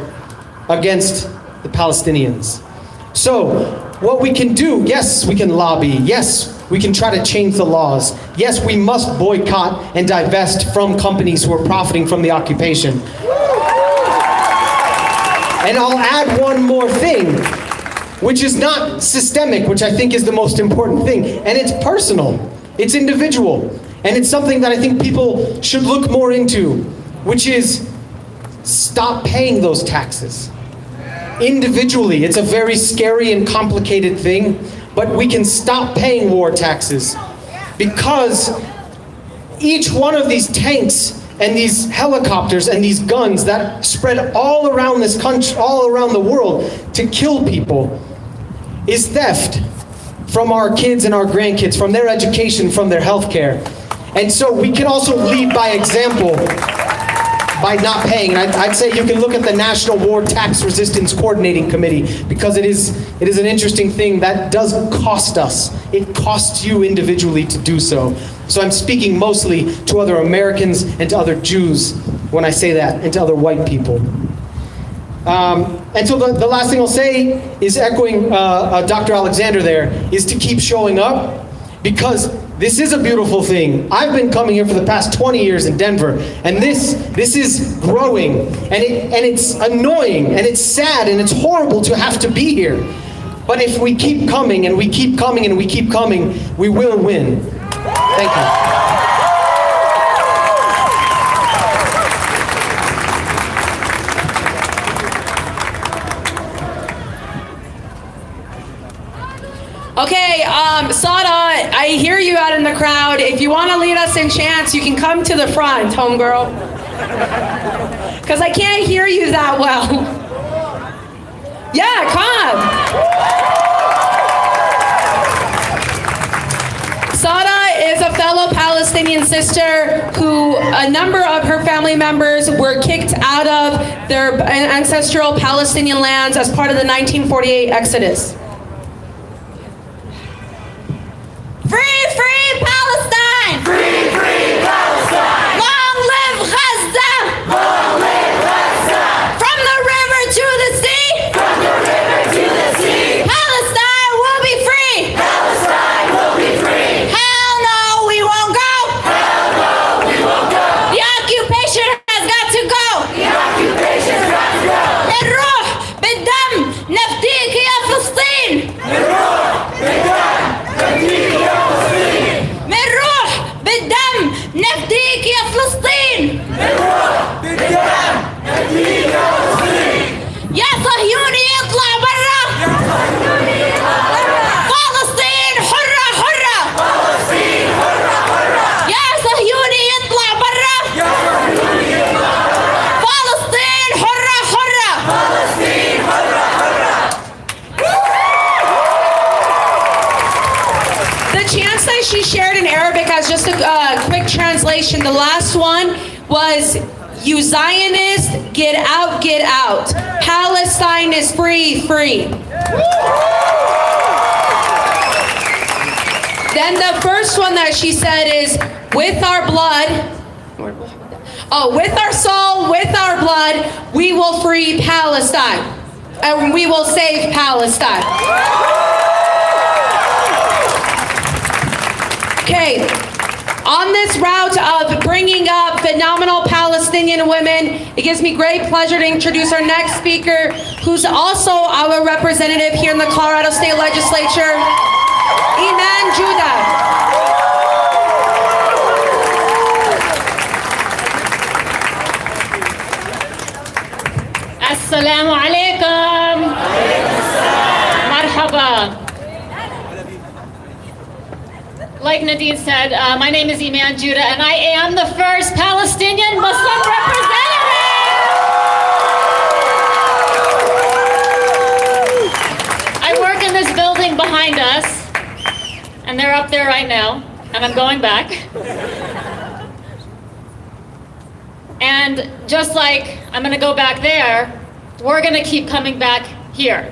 against the Palestinians. So, what we can do, yes, we can lobby, yes, we can try to change the laws, yes, we must boycott and divest from companies who are profiting from the occupation. And I'll add one more thing, which is not systemic, which I think is the most important thing, and it's personal, it's individual, and it's something that I think people should look more into, which is stop paying those taxes. Individually, it's a very scary and complicated thing, but we can stop paying war taxes because each one of these tanks and these helicopters and these guns that spread all around this country, all around the world to kill people is theft from our kids and our grandkids, from their education, from their health care. And so we can also lead by example by not paying. And I'd say you can look at the National War Tax Resistance Coordinating Committee, because it is an interesting thing that does cost us. It costs you individually to do so. So I'm speaking mostly to other Americans and to other Jews when I say that, and to other white people. And so the last thing I'll say is echoing Dr. Alexander there, is to keep showing up, because this is a beautiful thing. I've been coming here for the past 20 years in Denver, and this is growing, and it's annoying, and it's sad, and it's horrible to have to be here. But if we keep coming, and we keep coming, and we keep coming, we will win. Thank you. Okay, Sada, I hear you out in the crowd. If you want to lead us in chants, you can come to the front, homegirl. Because I can't hear you that well. Yeah, come. Sada is a fellow Palestinian sister who a number of her family members were kicked out of their ancestral Palestinian lands as part of the 1948 Exodus. Free, free Palestine! Free, free Palestine! Long live Gaza! Long live Gaza! From the river to the sea! From the river to the sea! Palestine will be free! Palestine will be free! Hell no, we won't go! Hell no, we won't go! The occupation has got to go! The occupation's got to go! الروح بالدم نفديك يا فلسطين! The chants that she shared in Arabic, as just a quick translation, the last one was, "You Zionists, get out, get out. Palestine is free, free." Then the first one that she said is, "With our blood, with our soul, with our blood, we will free Palestine. And we will save Palestine." Okay, on this route of bringing up phenomenal Palestinian women, it gives me great pleasure to introduce our next speaker, who's also our representative here in the Colorado State Legislature, Iman Judah. Assalamu alaikum. Marhaba. Like Nadine said, my name is Iman Judah, and I am the first Palestinian Muslim representative. I work in this building behind us, and they're up there right now, and I'm going back. And just like I'm going to go back there, we're going to keep coming back here.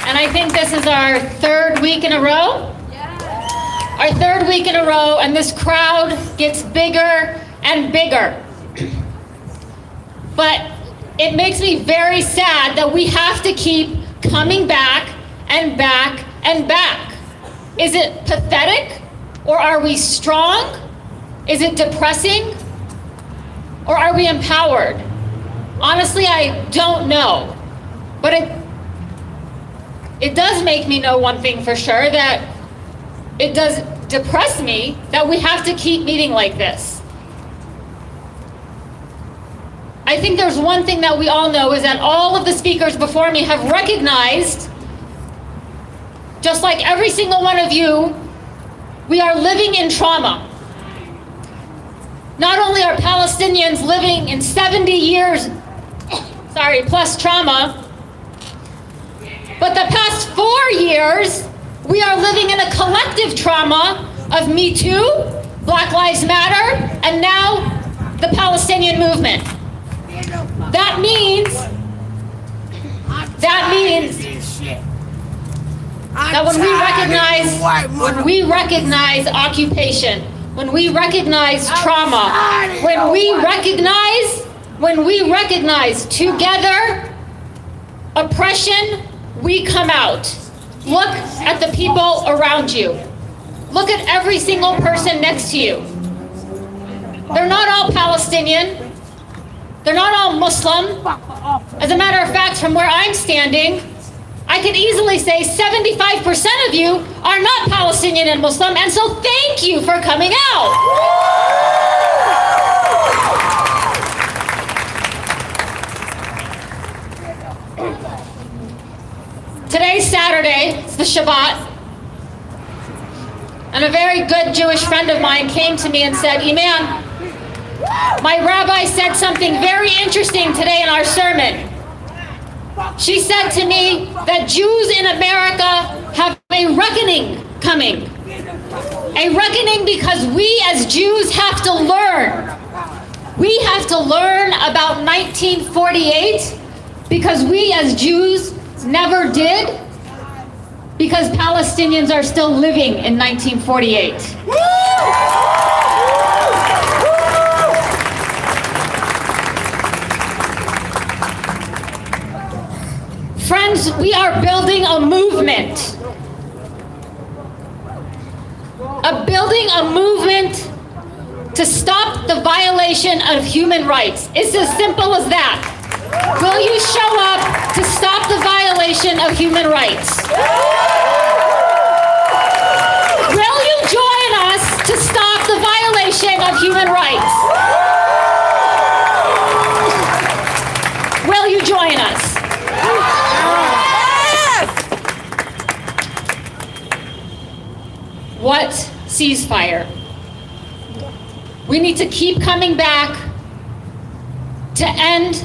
And I think this is our third week in a row. Our third week in a row, and this crowd gets bigger and bigger. But it makes me very sad that we have to keep coming back and back and back. Is it pathetic? Or are we strong? Is it depressing? Or are we empowered? Honestly, I don't know. But it does make me know one thing for sure, that it does depress me that we have to keep meeting like this. I think there's one thing that we all know, is that all of the speakers before me have recognized, just like every single one of you, we are living in trauma. Not only are Palestinians living in 70 years, plus trauma, but the past 4 years, we are living in a collective trauma of Me Too, Black Lives Matter, and now the Palestinian movement. That means that when we recognize occupation, when we recognize trauma, when we recognize together oppression, we come out. Look at the people around you. Look at every single person next to you. They're not all Palestinian. They're not all Muslim. As a matter of fact, from where I'm standing, I could easily say 75% of you are not Palestinian and Muslim, and so thank you for coming out. Today's Saturday, it's the Shabbat, and a very good Jewish friend of mine came to me and said, Iman, my rabbi said something very interesting today in our sermon. She said to me that Jews in America have a reckoning coming. A reckoning because we as Jews have to learn. We have to learn about 1948 because we as Jews never did, because Palestinians are still living in 1948. Friends, we are building a movement. Building a movement to stop the violation of human rights. It's as simple as that. Will you show up to stop the violation of human rights? Will you join us to stop the violation of human rights? Will you join us? What ceasefire? We need to keep coming back to end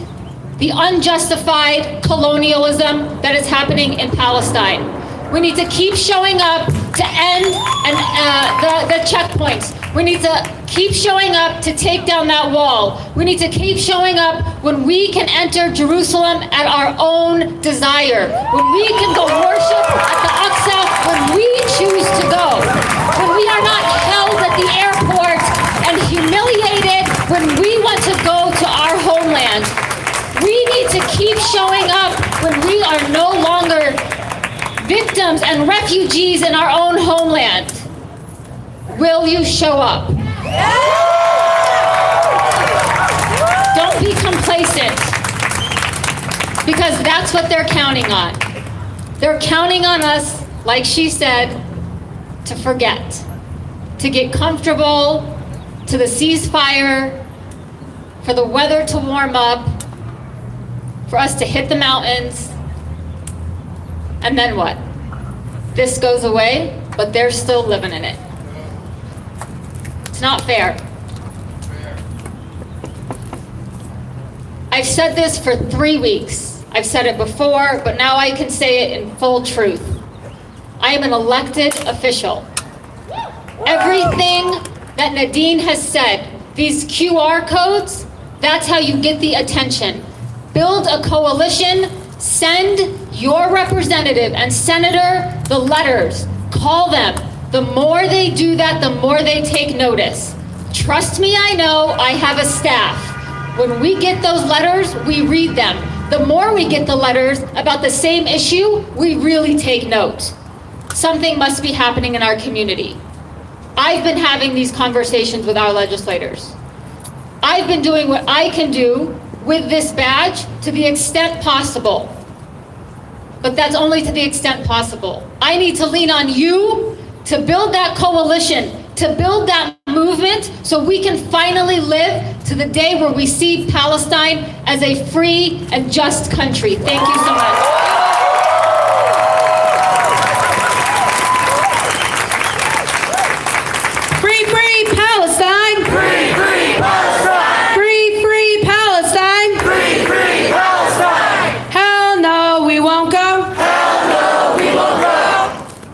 the unjustified colonialism that is happening in Palestine. We need to keep showing up to end the checkpoints. We need to keep showing up to take down that wall. We need to keep showing up when we can enter Jerusalem at our own desire. When we can go worship at the Aqsa when we choose to go. When we are not held at the airport and humiliated when we want to go to our homeland. We need to keep showing up when we are no longer victims and refugees in our own homeland. Will you show up? Don't be complacent, because that's what they're counting on. They're counting on us, like she said, to forget, to get comfortable, to the ceasefire, for the weather to warm up, for us to hit the mountains, and then what? This goes away, but they're still living in it. It's not fair. I've said this for 3 weeks. I've said it before, but now I can say it in full truth. I am an elected official. Everything that Nadine has said, these QR codes, that's how you get the attention. Build a coalition, send your representative and senator the letters, call them. The more they do that, the more they take notice. Trust me, I know, I have a staff. When we get those letters, we read them. The more we get the letters about the same issue, we really take note. Something must be happening in our community. I've been having these conversations with our legislators. I've been doing what I can do with this badge to the extent possible. But that's only to the extent possible. I need to lean on you to build that coalition, to build that movement, so we can finally live to the day where we see Palestine as a free and just country. Thank you so much. Free, free Palestine! Free, free Palestine! Free, free Palestine! Free, free Palestine! Hell no, we won't go. Hell no, we won't go.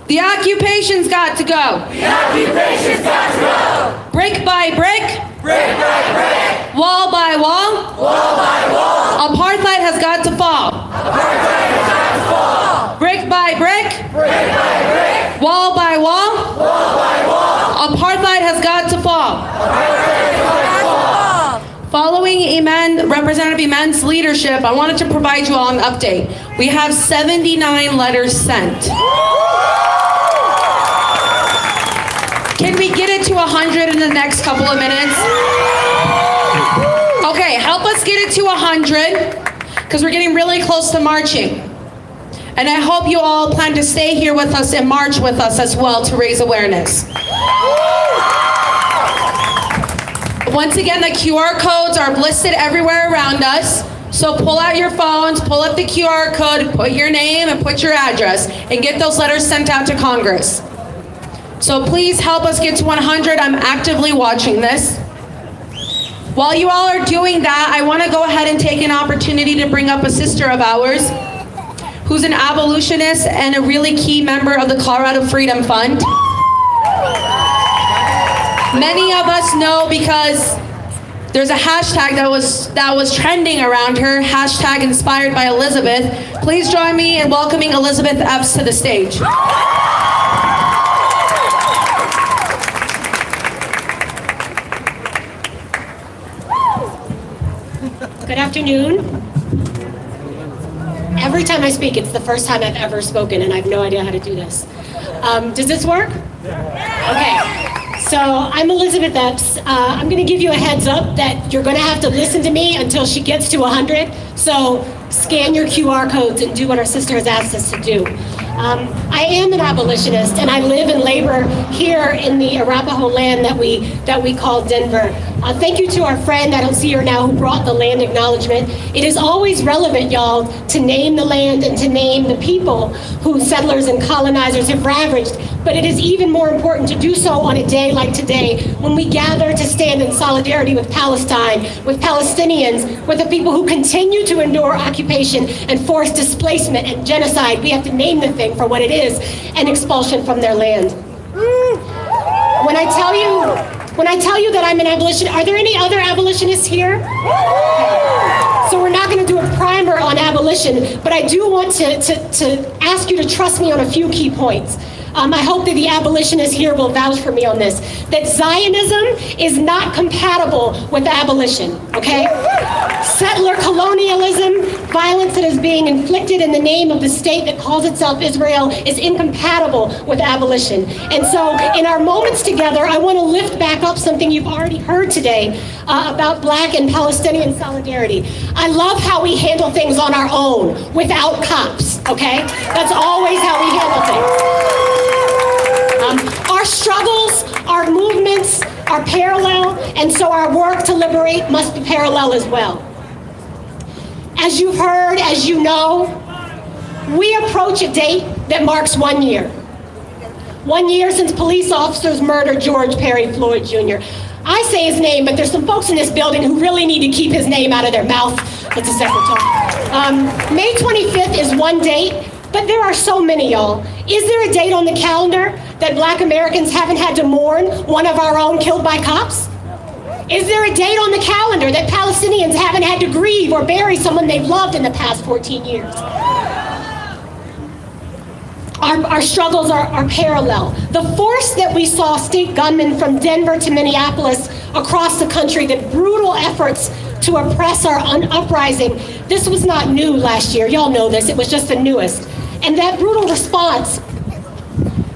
The occupation's got to go. The occupation's got to go. Brick by brick. Brick by brick. Wall by wall. Wall by wall. Apartheid has got to fall. Apartheid has got to fall. Brick by brick. Brick by brick. Wall by wall. Wall by wall. Apartheid has got to fall. Apartheid has got to fall. Following Representative Iman's leadership, I wanted to provide you all an update. We have 79 letters sent. Can we get it to 100 in the next couple of minutes? Okay, help us get it to 100, because we're getting really close to marching. And I hope you all plan to stay here with us and march with us as well to raise awareness. Once again, the QR codes are listed everywhere around us. So pull out your phones, pull up the QR code, put your name and put your address, and get those letters sent out to Congress. So please help us get to 100. I'm actively watching this. While you all are doing that, I want to go ahead and take an opportunity to bring up a sister of ours who's an abolitionist and a really key member of the Colorado Freedom Fund. Many of us know because there's a hashtag that was trending around her, hashtag inspired by Elizabeth. Please join me in welcoming Elizabeth Epps to the stage. Good afternoon. Every time I speak, it's the first time I've ever spoken, and I have no idea how to do this. Does this work? Okay. So I'm Elizabeth Epps. I'm going to give you a heads up that you're going to have to listen to me until she gets to 100. So scan your QR codes and do what our sister has asked us to do. I am an abolitionist, and I live and labor here in the Arapaho land that we call Denver. Thank you to our friend, I don't see her now, who brought the land acknowledgement. It is always relevant, y'all, to name the land and to name the people who settlers and colonizers have ravaged. But it is even more important to do so on a day like today, when we gather to stand in solidarity with Palestine, with Palestinians, with the people who continue to endure occupation and forced displacement and genocide. We have to name the thing for what it is, an expulsion from their land. When I tell you that I'm an abolitionist, are there any other abolitionists here? So we're not going to do a primer on abolition, but I do want to ask you to trust me on a few key points. I hope that the abolitionists here will vouch for me on this, that Zionism is not compatible with abolition, okay? Settler colonialism, violence that is being inflicted in the name of the state that calls itself Israel, is incompatible with abolition. And so in our moments together, I want to lift back up something you've already heard today about Black and Palestinian solidarity. I love how we handle things on our own, without cops, okay? That's always how we handle things. Our struggles, our movements are parallel, and so our work to liberate must be parallel as well. As you've heard, as you know, we approach a date that marks 1 year. 1 year since police officers murdered George Perry Floyd Jr. I say his name, but there's some folks in this building who really need to keep his name out of their mouth. That's a separate talk. May 25th is one date, but there are so many, y'all. Is there a date on the calendar that Black Americans haven't had to mourn one of our own killed by cops? Is there a date on the calendar that Palestinians haven't had to grieve or bury someone they've loved in the past 14 years? Our struggles are parallel. The force that we saw state gunmen from Denver to Minneapolis across the country, the brutal efforts to oppress our uprising, this was not new last year. Y'all know this, it was just the newest. And that brutal response,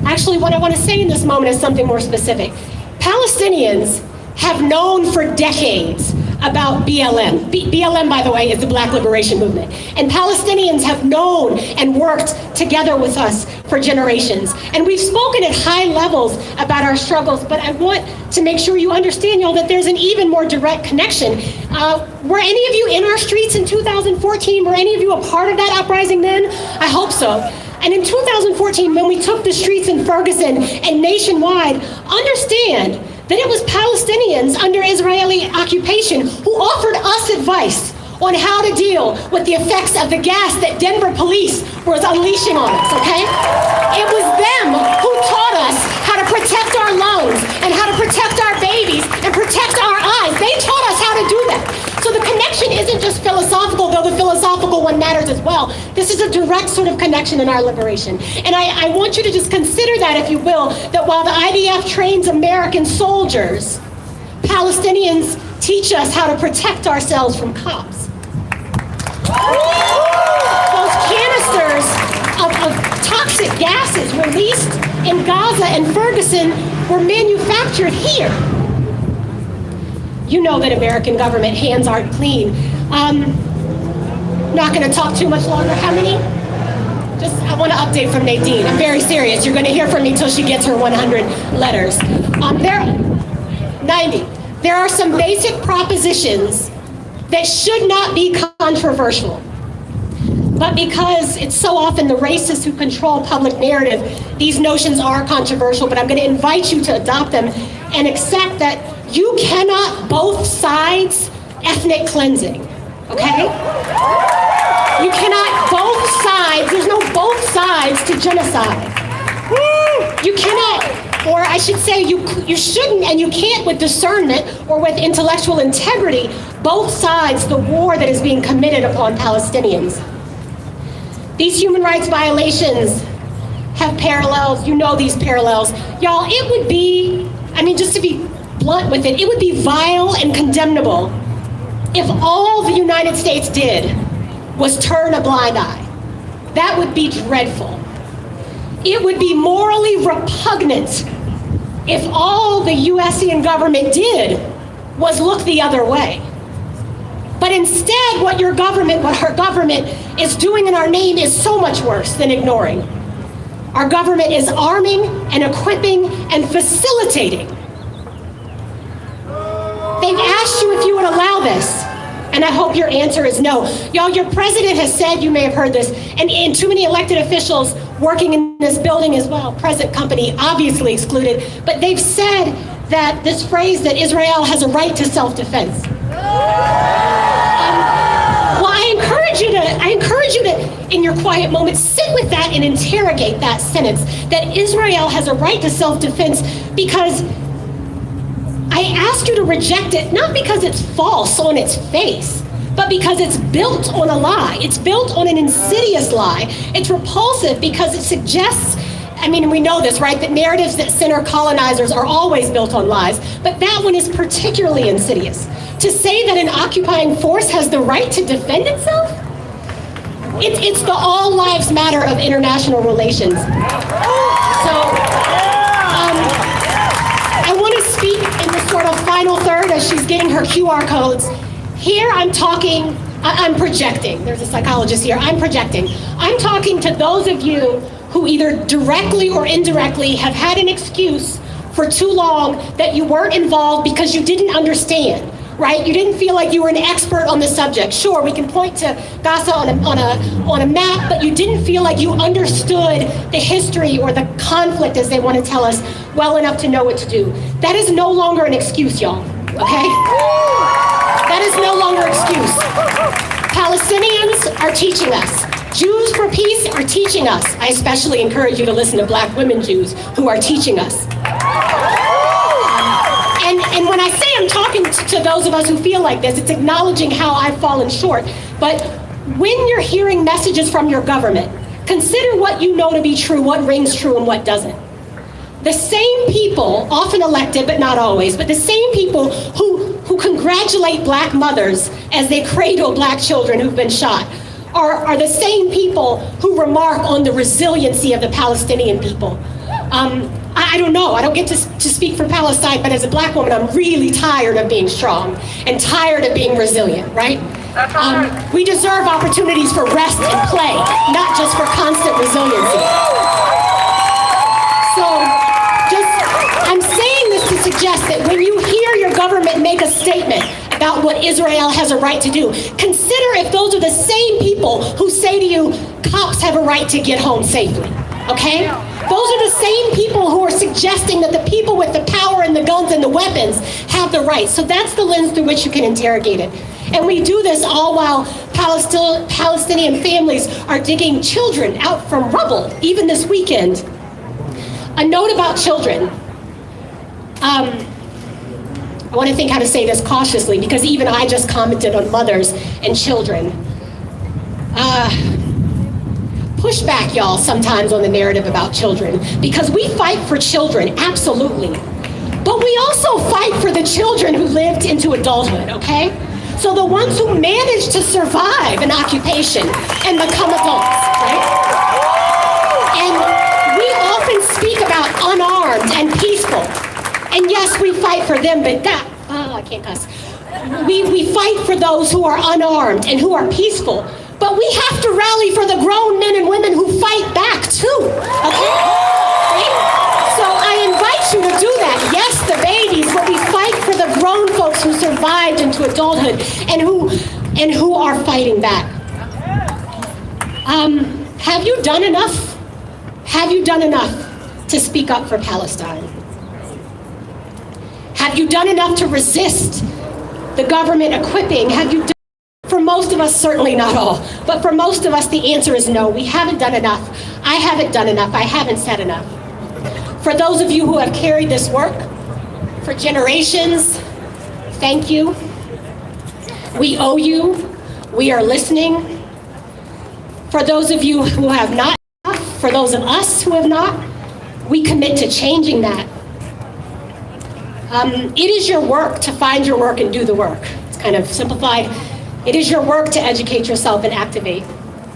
actually what I want to say in this moment is something more specific. Palestinians have known for decades about BLM. BLM, by the way, is the Black Liberation Movement. And Palestinians have known and worked together with us for generations. And we've spoken at high levels about our struggles, but I want to make sure you understand, y'all, that there's an even more direct connection. Were any of you in our streets in 2014? Were any of you a part of that uprising then? I hope so. And in 2014, when we took the streets in Ferguson and nationwide, understand that it was Palestinians under Israeli occupation who offered us advice on how to deal with the effects of the gas that Denver police was unleashing on us, okay? It was them who taught us how to protect our lungs and how to protect our babies and protect our eyes. They taught us how to do that. So the connection isn't just philosophical, though the philosophical one matters as well. This is a direct sort of connection in our liberation. And I want you to just consider that, if you will, that while the IDF trains American soldiers, Palestinians teach us how to protect ourselves from cops. Those canisters of toxic gases released in Gaza and Ferguson were manufactured here. You know that American government hands aren't clean. Not going to talk too much longer. How many? I want to update from Nadine. I'm very serious. You're going to hear from me till she gets her 100 letters. 90. There are some basic propositions that should not be controversial. But because it's so often the racists who control public narrative, these notions are controversial, but I'm going to invite you to adopt them and accept that you cannot both sides ethnic cleansing, okay? You cannot both sides, there's no both sides to genocide. You cannot, or I should say you shouldn't and you can't with discernment or with intellectual integrity, both sides the war that is being committed upon Palestinians. These human rights violations have parallels. You know these parallels. Y'all, it would be, just to be blunt with it would be vile and condemnable if all the United States did was turn a blind eye. That would be dreadful. It would be morally repugnant if all the USian government did was look the other way. But instead, what our government is doing in our name is so much worse than ignoring. Our government is arming and equipping and facilitating. They've asked you if you would allow this, and I hope your answer is no. Y'all, your president has said, you may have heard this, and too many elected officials working in this building as well, present company obviously excluded, but they've said that this phrase that Israel has a right to self-defense. Well, I encourage you to, in your quiet moments, sit with that and interrogate that sentence, that Israel has a right to self-defense, because I ask you to reject it, not because it's false on its face, but because it's built on a lie. It's built on an insidious lie. It's repulsive because it suggests, I mean, we know this, right? That narratives that center colonizers are always built on lies, but that one is particularly insidious. To say that an occupying force has the right to defend itself? It's the all lives matter of international relations. So, I want to speak in the sort of final third as she's getting her QR codes. Here I'm projecting. There's a psychologist here. I'm projecting. I'm talking to those of you who either directly or indirectly have had an excuse for too long that you weren't involved because you didn't understand, right? You didn't feel like you were an expert on the subject. Sure, we can point to Gaza on a map, but you didn't feel like you understood the history or the conflict, as they want to tell us, well enough to know what to do. That is no longer an excuse, y'all, okay? That is no longer an excuse. Palestinians are teaching us. Jews for Peace are teaching us. I especially encourage you to listen to Black women Jews who are teaching us. And when I say I'm talking to those of us who feel like this, it's acknowledging how I've fallen short. But when you're hearing messages from your government, consider what you know to be true, what rings true and what doesn't. The same people, often elected but not always, but the same people who congratulate Black mothers as they cradle Black children who've been shot are the same people who remark on the resiliency of the Palestinian people. I don't know, I don't get to speak for Palestine, but as a Black woman, I'm really tired of being strong and tired of being resilient, right? We deserve opportunities for rest and play, not just for constant resiliency. So, I'm saying this to suggest that when you hear your government make a statement about what Israel has a right to do, consider if those are the same people who say to you, cops have a right to get home safely, okay? Those are the same people who are suggesting that the people with the power and the guns and the weapons have the right. So that's the lens through which you can interrogate it. And we do this all while Palestinian families are digging children out from rubble, even this weekend. A note about children. I want to think how to say this cautiously, because even I just commented on mothers and children. Push back, y'all, sometimes on the narrative about children, because we fight for children, absolutely. But we also fight for the children who lived into adulthood, okay? So the ones who managed to survive an occupation and become adults, right? And we often speak about unarmed and peaceful. And yes, we fight for them, but I can't cuss. We fight for those who are unarmed and who are peaceful. But we have to rally for the grown men and women who fight back too, okay? Right? So I invite you to do that. Yes, the babies, but we fight for the grown folks who survived into adulthood and who are fighting back. Have you done enough? Have you done enough to speak up for Palestine? Have you done enough to resist the government equipping? Have you done? For most of us, certainly not all, but for most of us, the answer is no. We haven't done enough. I haven't done enough. I haven't said enough. For those of you who have carried this work for generations, thank you. We owe you. We are listening. For those of you who have not, for those of us who have not, we commit to changing that. It is your work to find your work and do the work. It's kind of simplified. It is your work to educate yourself and activate.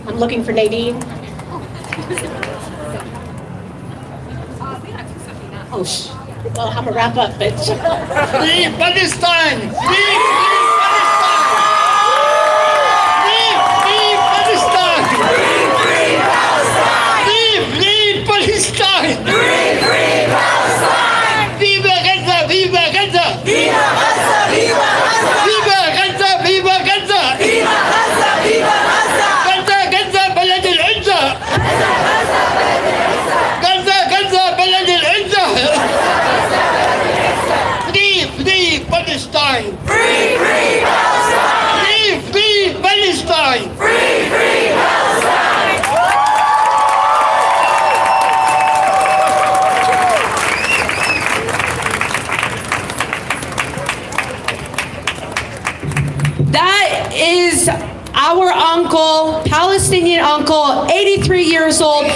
I'm looking for Nadine. Oh, well, I'm gonna wrap up, but. Free Palestine! Free Palestine! Free Palestine! Free Palestine!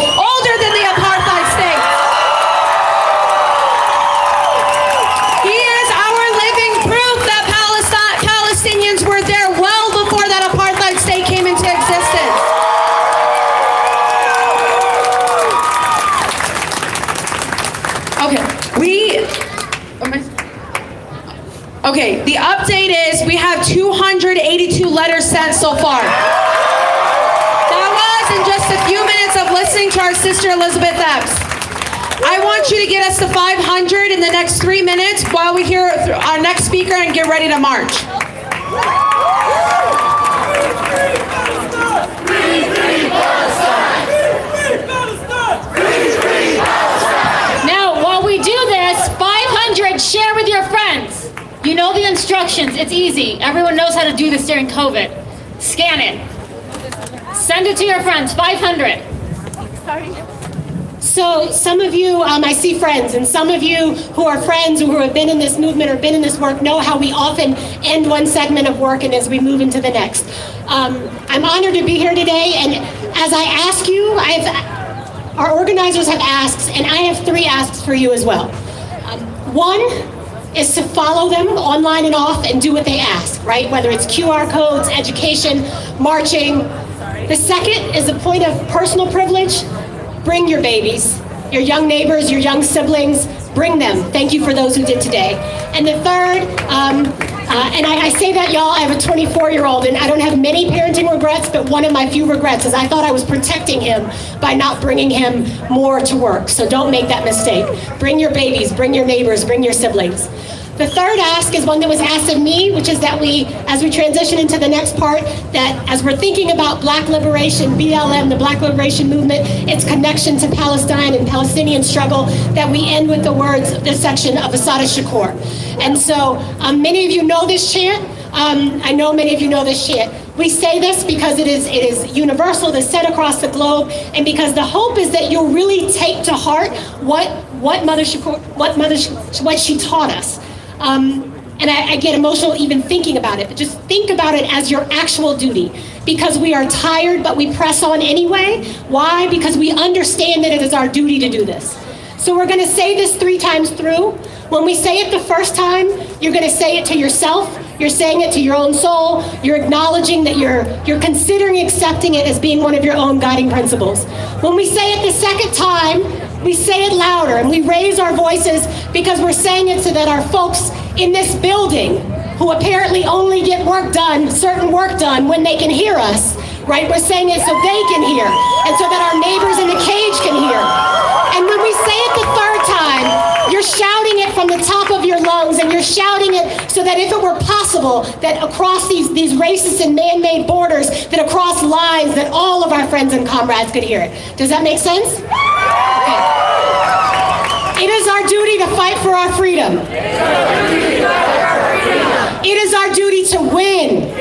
older than the apartheid state. He is our living proof that Palestinians were there well before that apartheid state came into existence. Okay, the update is we have 282 letters sent so far. That was in just a few minutes of listening to our sister Elizabeth Epps. I want you to get us to 500 in the next 3 minutes while we hear our next speaker and get ready to march. Now, while we do this, 500, share with your friends. You know the instructions. It's easy. Everyone knows how to do this during COVID. Scan it. Send it to your friends. 500. So some of you, I see friends, and some of you who are friends or who have been in this movement or been in this work know how we often end one segment of work and as we move into the next. I'm honored to be here today, and as I ask you, our organizers have asks, and I have 3 asks for you as well. One is to follow them online and off and do what they ask, right? Whether it's QR codes, education, marching. The second is a point of personal privilege. Bring your babies, your young neighbors, your young siblings, bring them. Thank you for those who did today. And the third, and I say that, y'all, I have a 24-year-old, and I don't have many parenting regrets, but one of my few regrets is I thought I was protecting him by not bringing him more to work. So don't make that mistake. Bring your babies, bring your neighbors, bring your siblings. The third ask is one that was asked of me, which is that as we transition into the next part, that as we're thinking about Black liberation, BLM, the Black liberation movement, its connection to Palestine and Palestinian struggle, that we end with the words, this section of Assata Shakur. And so many of you know this chant. I know many of you know this chant. We say this because it is universal, it's said across the globe, and because the hope is that you'll really take to heart what she taught us. And I get emotional even thinking about it, but just think about it as your actual duty. Because we are tired, but we press on anyway. Why? Because we understand that it is our duty to do this. So we're gonna say this 3 times through. When we say it the first time, you're gonna say it to yourself, you're saying it to your own soul, you're acknowledging that you're considering accepting it as being one of your own guiding principles. When we say it the second time, we say it louder and we raise our voices because we're saying it so that our folks in this building, who apparently only get certain work done when they can hear us, right? We're saying it so they can hear and so that our neighbors in the cage can hear. And when we say it the third time, you're shouting it from the top of your lungs, and you're shouting it so that if it were possible, that across these racist and man-made borders, that across lines, that all of our friends and comrades could hear it. Does that make sense? Okay. It is our duty to fight for our freedom. It is our duty to win.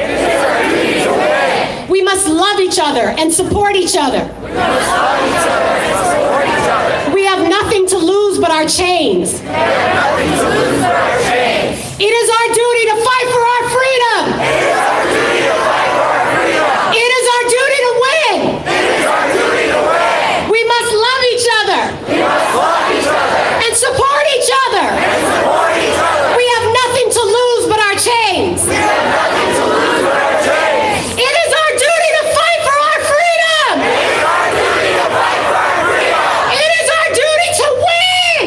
We must love each other and support each other. We have nothing to lose but our chains. It is our duty to fight for our freedom. It is our duty to win. We must love each other. And support each other. We have nothing to lose but our chains. It is our duty to fight for our freedom. It is our duty to win.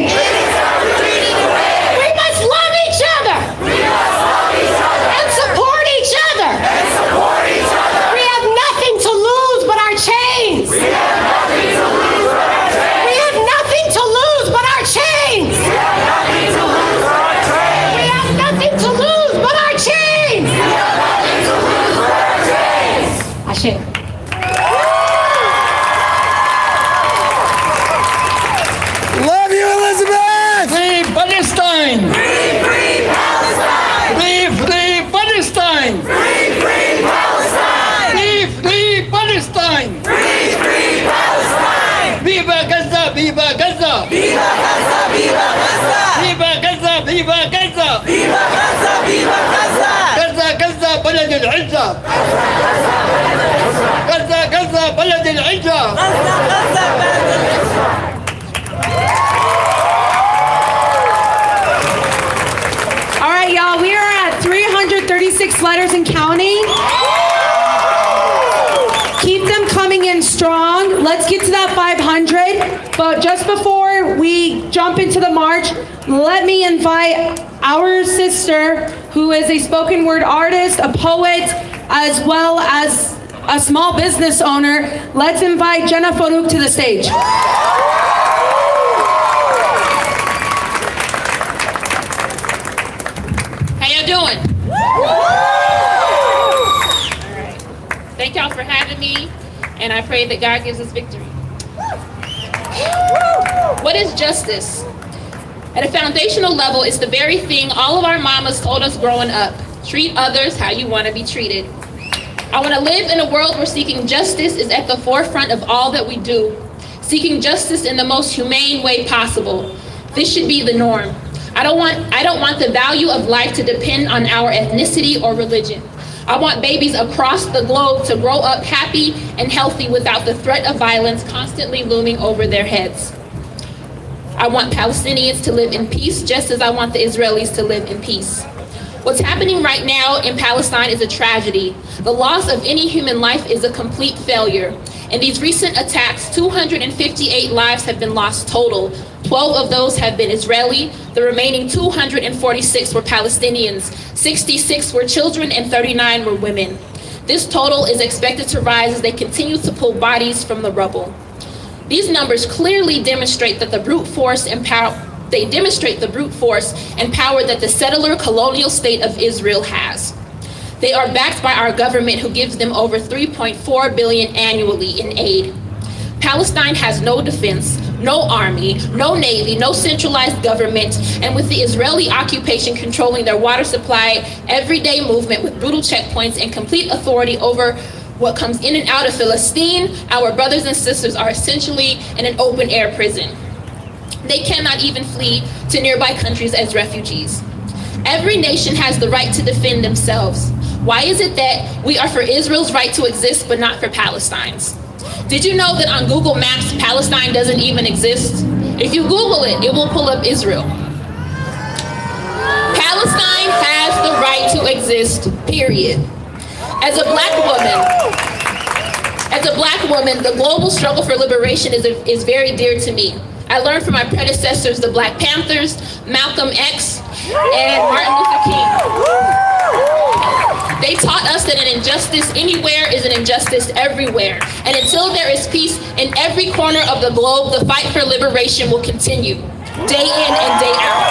We must love each other. And support each other. We have nothing to lose but our chains. We have nothing to lose but our chains. We have nothing to lose but our chains. Ashe. Love you, Elizabeth! Free Palestine! Free Palestine! Free Palestine! Free Palestine! Free Palestine! Free Palestine! Viva Gaza! Viva Gaza! Viva Gaza! Viva Gaza! Viva Gaza! Viva Gaza! Viva Gaza! Viva Gaza! Gaza Gaza بلد العزة! Gaza Gaza بلد العزة! Gaza Gaza بلد firefighters and counting. Keep them coming in strong. Let's get to that 500. But just before we jump into the march, let me invite our sister, who is a spoken word artist, a poet, as well as a small business owner. Let's invite Jenna Farouk to the stage. How y'all doing? Thank y'all for having me, and I pray that God gives us victory. What is justice? At a foundational level, it's the very thing all of our mamas told us growing up. Treat others how you want to be treated. I want to live in a world where seeking justice is at the forefront of all that we do. Seeking justice in the most humane way possible. This should be the norm. I don't want the value of life to depend on our ethnicity or religion. I want babies across the globe to grow up happy and healthy without the threat of violence constantly looming over their heads. I want Palestinians to live in peace just as I want the Israelis to live in peace. What's happening right now in Palestine is a tragedy. The loss of any human life is a complete failure. In these recent attacks, 258 lives have been lost total. 12 of those have been Israeli. The remaining 246 were Palestinians. 66 were children and 39 were women. This total is expected to rise as they continue to pull bodies from the rubble. These numbers clearly demonstrate that the brute force and power that the settler colonial state of Israel has. They are backed by our government, who gives them over $3.4 billion annually in aid. Palestine has no defense, no army, no navy, no centralized government, and with the Israeli occupation controlling their water supply, everyday movement with brutal checkpoints and complete authority over what comes in and out of Palestine, our brothers and sisters are essentially in an open air prison. They cannot even flee to nearby countries as refugees. Every nation has the right to defend themselves. Why is it that we are for Israel's right to exist but not for Palestine's? Did you know that on Google Maps, Palestine doesn't even exist? If you Google it, it will pull up Israel. Palestine has the right to exist, period. As a black woman, the global struggle for liberation is very dear to me. I learned from my predecessors, the Black Panthers, Malcolm X, and Martin Luther King. They taught us that an injustice anywhere is an injustice everywhere. And until there is peace in every corner of the globe, the fight for liberation will continue, day in and day out.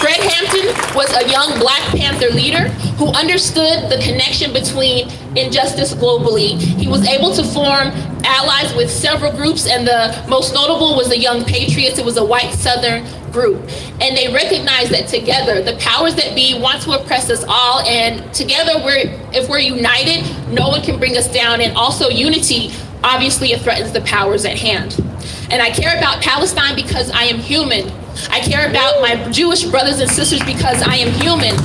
Fred Hampton was a young Black Panther leader who understood the connection between injustice globally. He was able to form allies with several groups, and the most notable was the Young Patriots. It was a white Southern group. And they recognized that together, the powers that be want to oppress us all, and together, if we're united, no one can bring us down. And also unity, obviously, it threatens the powers at hand. And I care about Palestine because I am human. I care about my Jewish brothers and sisters because I am human.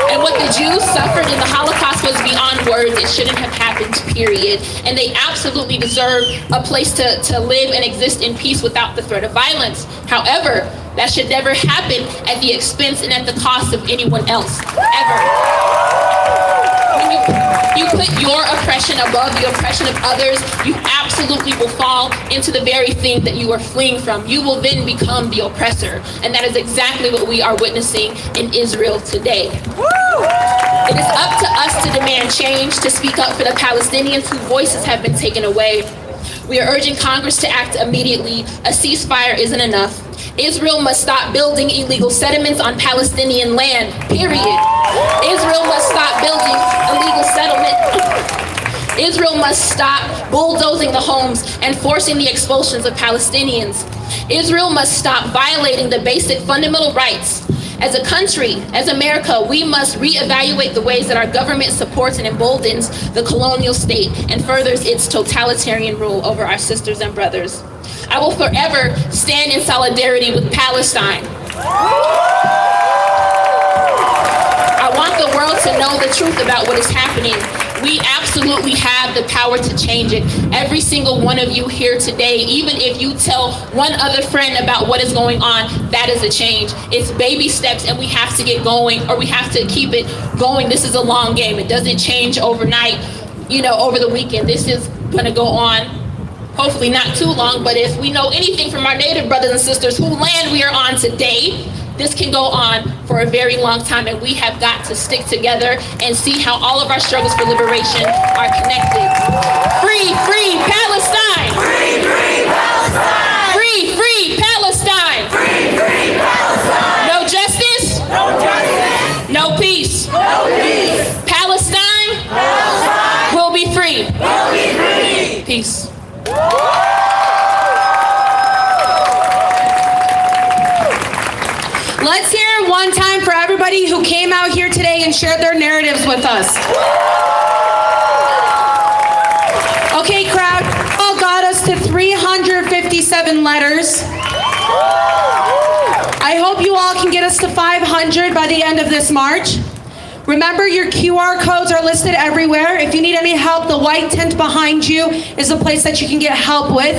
And what the Jews suffered in the Holocaust was beyond words. It shouldn't have happened, period. And they absolutely deserve a place to live and exist in peace without the threat of violence. However, that should never happen at the expense and at the cost of anyone else, ever. When you put your oppression above the oppression of others, you absolutely will fall into the very thing that you are fleeing from. You will then become the oppressor. And that is exactly what we are witnessing in Israel today. It is up to us to demand change, to speak up for the Palestinians whose voices have been taken away. We are urging Congress to act immediately. A ceasefire isn't enough. Israel must stop building illegal settlements on Palestinian land, period. Israel must stop building illegal settlements. Israel must stop bulldozing the homes and forcing the expulsions of Palestinians. Israel must stop violating the basic fundamental rights. As a country, as America, we must reevaluate the ways that our government supports and emboldens the colonial state and furthers its totalitarian rule over our sisters and brothers. I will forever stand in solidarity with Palestine. I want the world to know the truth about what is happening. We absolutely have the power to change it. Every single one of you here today, even if you tell one other friend about what is going on, that is a change. It's baby steps, and we have to get going, or we have to keep it going. This is a long game. It doesn't change overnight, over the weekend. This is gonna go on, hopefully not too long, but if we know anything from our Native brothers and sisters whose land we are on today, this can go on for a very long time, and we have got to stick together and see how all of our struggles for liberation are connected. Free, free Palestine! Free, free Palestine! Free, free Palestine! Free, free Palestine! No justice? No justice! No peace? No peace! Palestine? Palestine! Will be free. Will be free! Peace. Let's hear it one time for everybody who came out here today and shared their narratives with us. Okay, crowd, all got us to 357 letters. I hope you all can get us to 500 by the end of this march. Remember, your QR codes are listed everywhere. If you need any help, the white tent behind you is a place that you can get help with.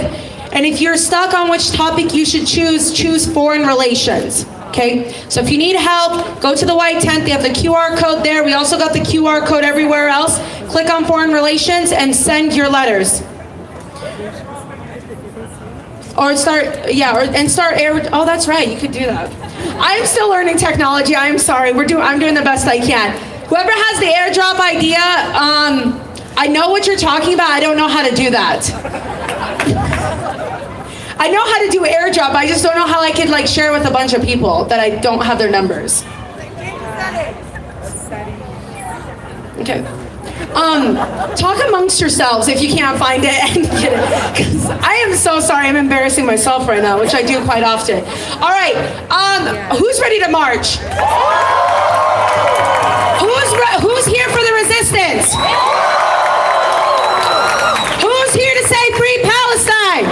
And if you're stuck on which topic you should choose foreign relations. Okay, so if you need help, go to the white tent. They have the QR code there. We also got the QR code everywhere else. Click on foreign relations and send your letters. Or start oh, that's right, you could do that. I'm still learning technology. I'm sorry. I'm doing the best I can. Whoever has the airdrop idea, I know what you're talking about. I don't know how to do that. I know how to do airdrop. I just don't know how I could share with a bunch of people that I don't have their numbers. Okay. Talk amongst yourselves if you can't find it and get it. Because I am so sorry. I'm embarrassing myself right now, which I do quite often. All right. Who's ready to march? Who's here for the resistance? Who's here to say free Palestine?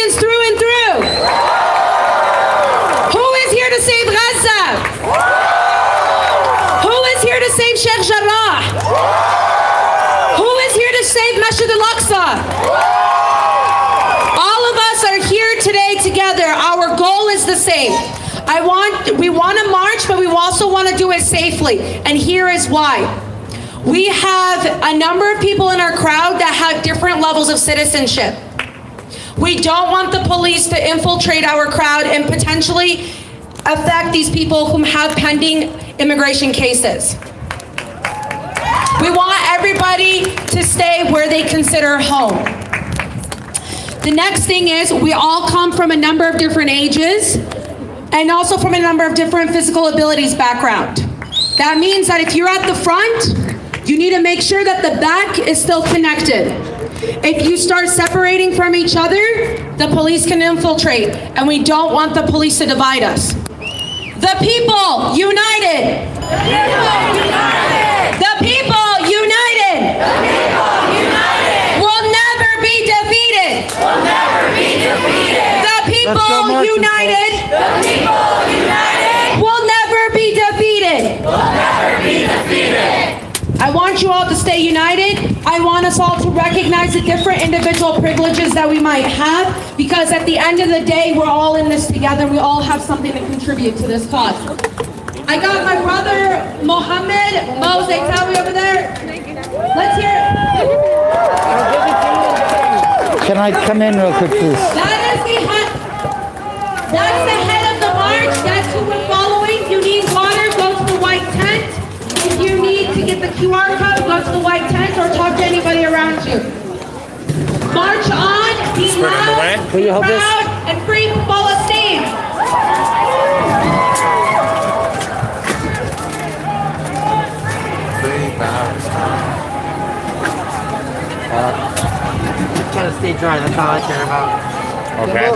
Through and through. Who is here to save Gaza? Who is here to save Sheikh Jarrah? Who is here to save Masjid al-Aqsa? All of us are here today together. Our goal is the same. We want to march, but we also want to do it safely. And here is why. We have a number of people in our crowd that have different levels of citizenship. We don't want the police to infiltrate our crowd and potentially affect these people who have pending immigration cases. We want everybody to stay where they consider home. The next thing is we all come from a number of different ages and also from a number of different physical abilities background. That means that if you're at the front, you need to make sure that the back is still connected. If you start separating from each other, the police can infiltrate, and we don't want the police to divide us. The people united! The people united! The people united! The people united! Will never be defeated! Will never be defeated! The people united! The people united! Will never be defeated! Will never be defeated! I want you all to stay united. I want us all to recognize the different individual privileges that we might have, because at the end of the day, we're all in this together. We all have something to contribute to this cause. I got my brother, Mohammed Mozetawi over there. Let's hear it. Can I come in real quick, please? That's the head of the march. That's who we're following. You need water, go to the white tent. If you need to get the QR code, go to the white tent or talk to anybody around you. March on, be loud, proud, and free Palestine. Free Palestine. Trying to stay dry, that's all I care about. Okay.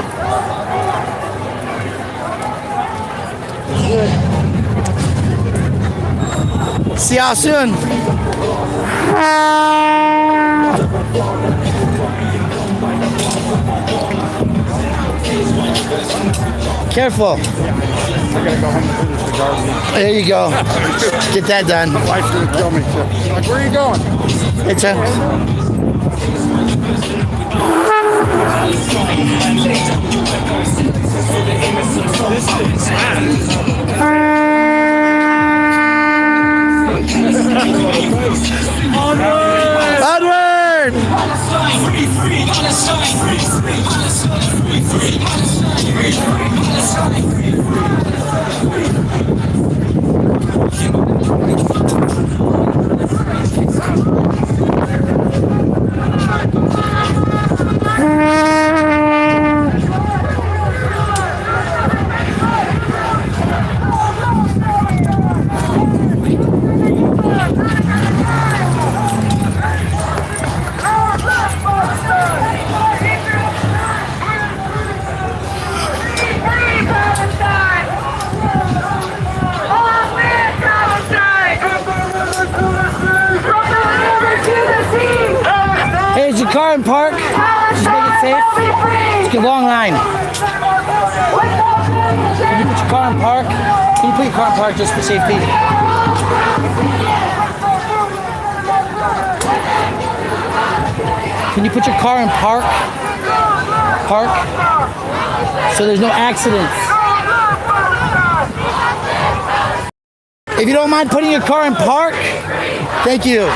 See y'all soon. Careful. gotta go home and finish the garden. There you go. Get that done. My wife's gonna kill me too. Like, where are you going? It's a. Onward! Free, free Palestine! Free, free Palestine! Free, free Palestine! Free, free Palestine! Here's your car and park. Just make it safe. It's a long line. Can you put your car in park? Can you put your car in park just for safety? Can you put your car in park? Park. So there's no accidents. If you don't mind putting your car in park, thank you.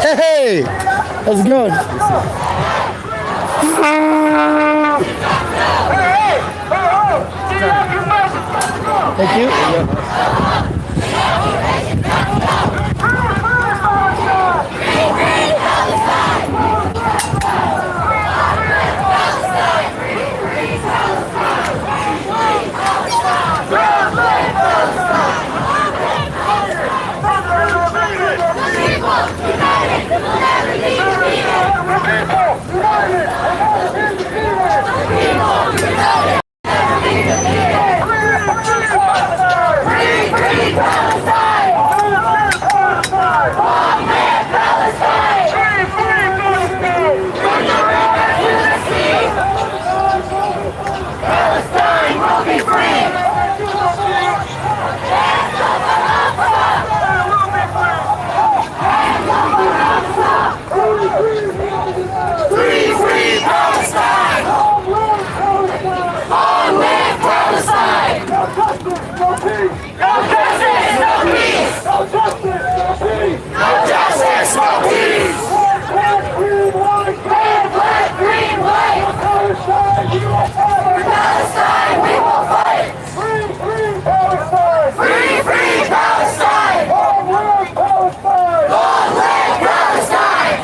Hey, how's it going? Thank you.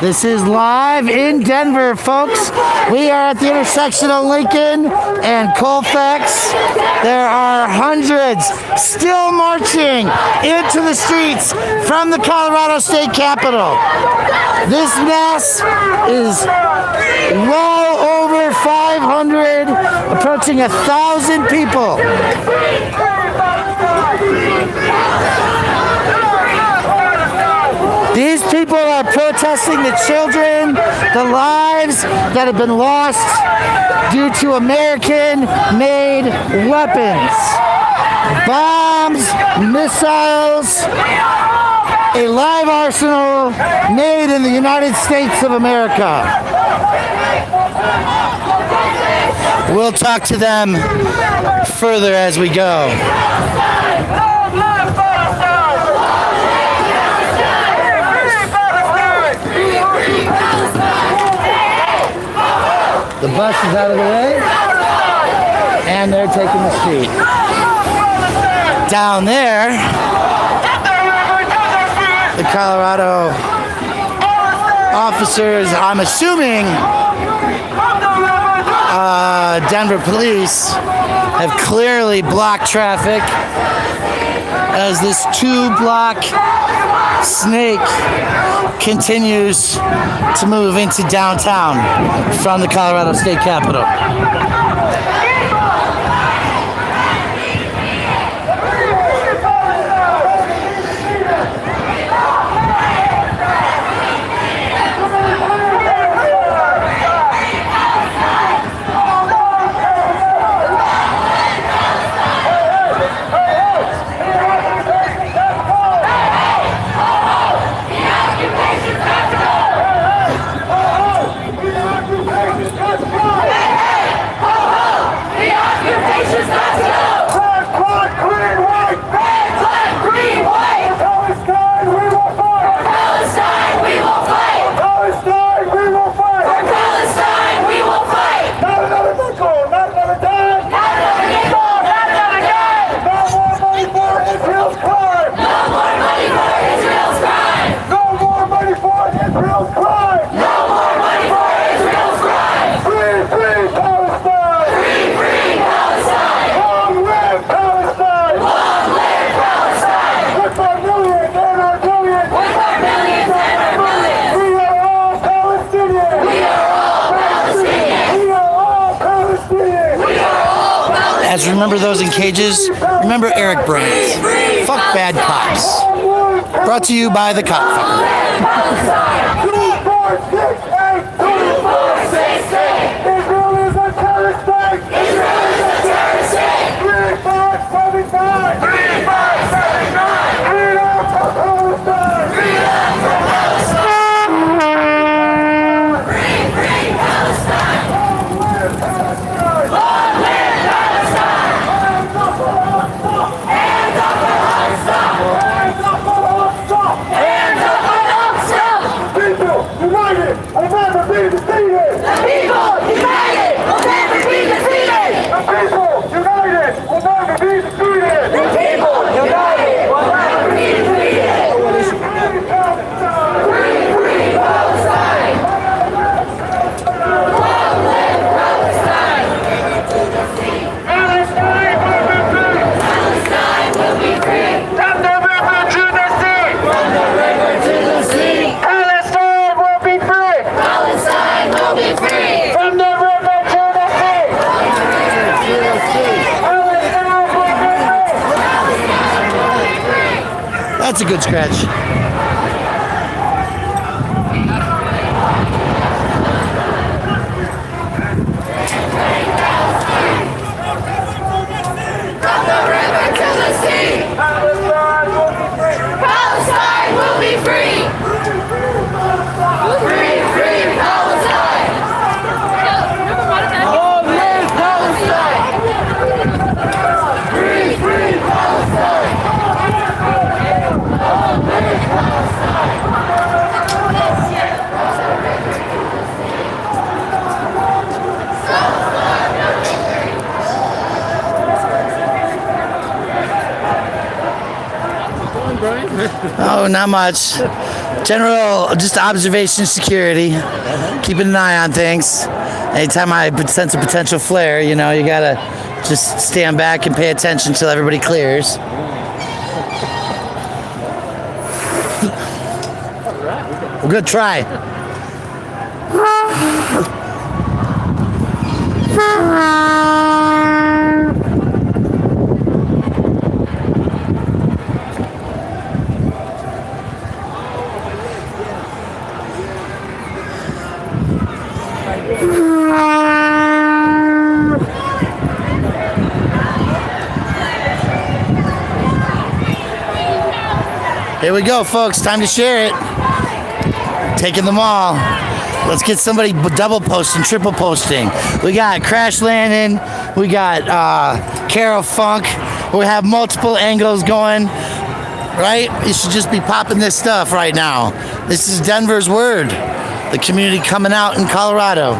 This is live in Denver, folks. We are at the intersection of Lincoln and Colfax. There are hundreds still marching into the streets from the Colorado State Capitol. This mass is well over 500, approaching 1,000 people. These people are protesting the children, the lives that have been lost due to American-made weapons. Bombs, missiles, a live arsenal made in the United States of America. We'll talk to them further as we go. The bus is out of the way, and they're taking the street. Down there, the Colorado officers, I'm assuming Denver police, have clearly blocked traffic as this 2-block snake continues to move into downtown from the Colorado State Capitol. remember those in cages? Remember Eric Burns. Fuck bad cops. Brought to you by the cop fucker. Israel is a terrorist state! Israel is a terrorist state! 3579! 3579! Freedom for Palestine! Freedom for Palestine! Free, free Palestine! Long live Palestine! Long live Palestine! Hands up for Al-Aqsa! Hands up for Al-Aqsa! Hands up for Al-Aqsa! Hands up for Al-Aqsa! People united will never be defeated! The people united will never be defeated! The people united will never be defeated! The people united will never be defeated! Free Palestine! Free, free Palestine! Long live Palestine! Palestine will be free! Palestine will be free! From the river to the sea! From the river to the sea! Palestine will be free! Palestine will be free! From the river to the sea! From the river to the sea! Palestine will be free! Palestine will be free! That's a good scratch. From the river to the sea! Palestine will be free! Palestine will be free! Free, free Palestine! Long live Palestine! Free, free Palestine! Long live Palestine! Oh, not much. General, just observation security. Keeping an eye on things. Anytime I sense a potential flare, you know, you gotta just stand back and pay attention till everybody clears. Good try. Here we go, folks. Time to share it. Taking them all. Let's get somebody double posting, triple posting. We got Crash Landing. We got Carol Funk. We have multiple angles going. Right? You should just be popping this stuff right now. This is Denver's word. The community coming out in Colorado.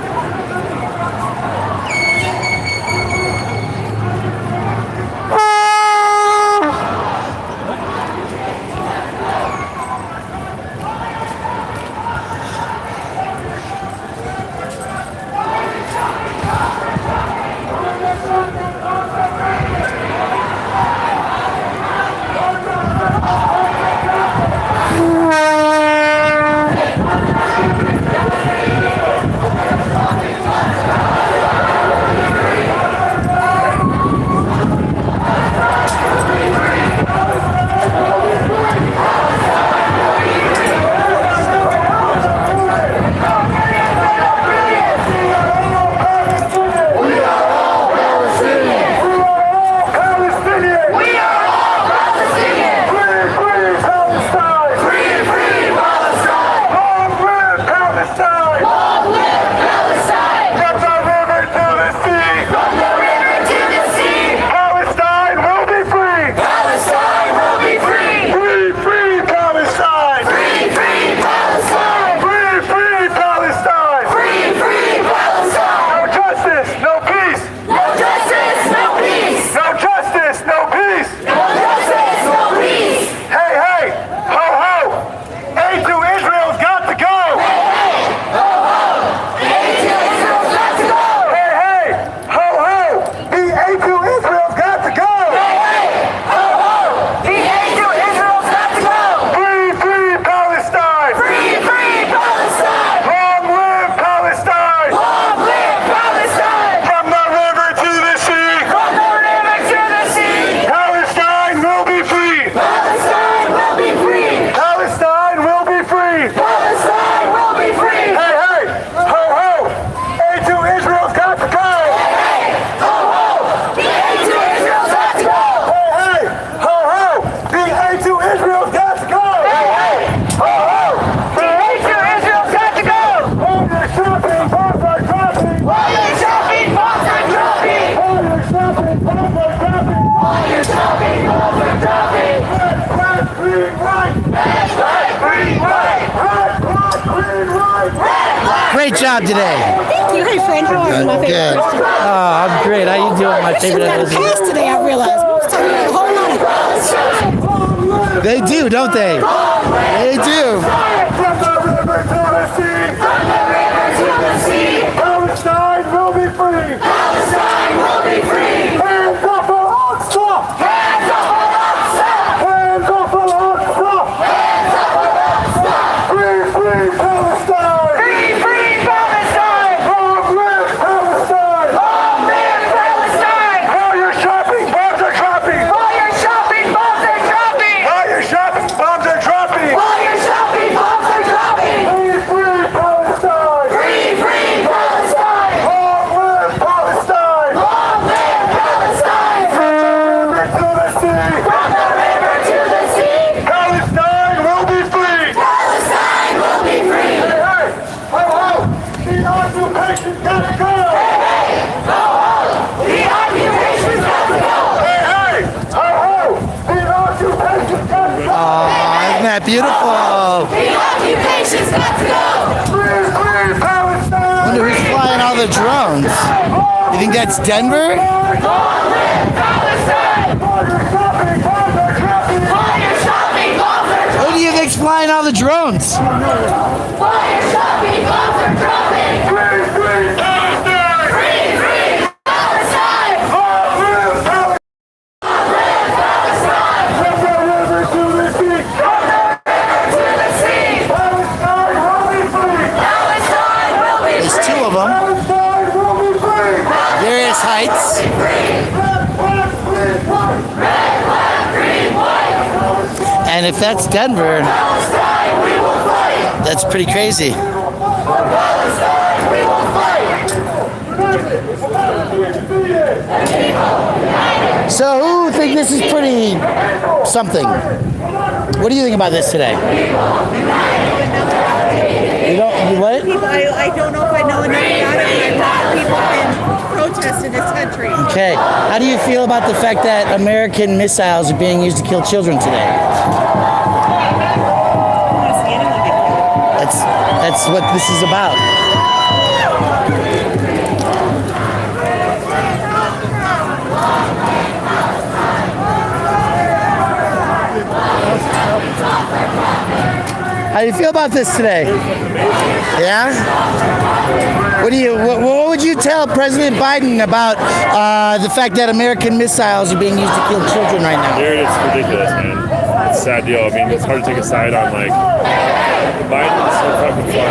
great job today. Thank you. Hey, friend, how are you? My favorite Good. person. Oh, I'm great. How you doing? My favorite Got a Elizabeth. pass today, I realized. We was talking about a whole lot of They do, don't they? They do. Palestine will be free! Palestine will be free! Hands up Al-Aqsa! Hands up Al-Aqsa! Hands up Al-Aqsa! Hands up Al-Aqsa! Free, free Palestine! Free, free Palestine! Long live Palestine! Long live Palestine! While you're shopping, bombs are dropping! While you're shopping, bombs are dropping! While you're shopping, bombs are dropping! While you're shopping, bombs are dropping! Free, free Palestine! Free, free Palestine! Long live Palestine! Long live Palestine! From the river to the sea! Palestine will be free! Palestine will be free! Hey, hey! Ho, ho! The occupation's gotta go! Hey, hey! Ho, ho! The occupation's gotta go! Hey, hey! Ho, ho! The occupation's gotta go! Isn't that beautiful? The occupation's got to go! Free, free Palestine! I wonder who's flying all the drones. You think that's Denver? Long live Palestine! While you're shopping, bombs are dropping! While you're shopping, bombs are dropping! Who do you think's flying all the drones? While you're shopping, bombs are dropping! Free, free Palestine! Free, free Palestine! Long live Palestine! Long live Palestine! From the river to the sea! From the river to the sea! Palestine will be free! Palestine will be free! There's two of them. Palestine will be free! Various heights. Red, black, green, white! Red, black, green, white! And if that's Denver, Palestine, we will fight! that's pretty crazy. Palestine, we will fight! So who think this is pretty something? What do you think about this today? You don't, you what? I don't know if I know enough about it, but I know people can protest in this country. Okay. How do you feel about the fact that American missiles are being used to kill children today? That's what this is about. How do you feel about this today? Yeah? What would you tell President Biden about the fact that American missiles are being used to kill children right now? Dude, it's ridiculous, man. It's a sad deal. I mean, it's hard to take a side on, like, Biden's so fucking far.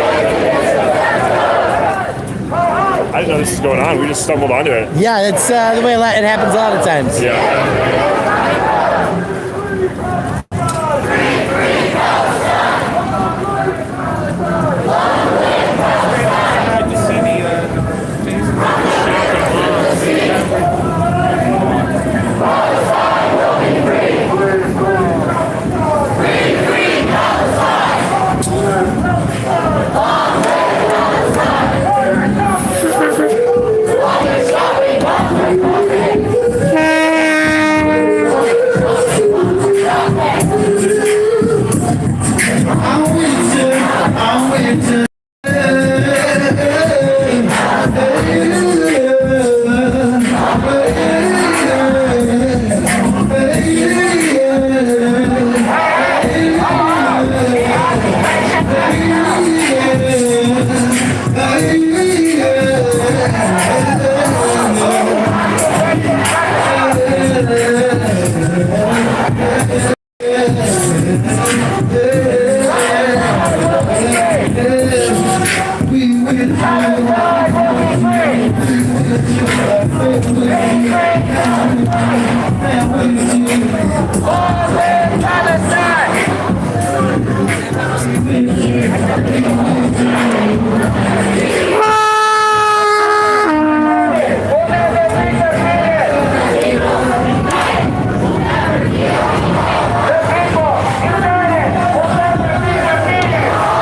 I didn't know this was going on. We just stumbled onto it. Yeah, that's the way it happens a lot of times. Yeah.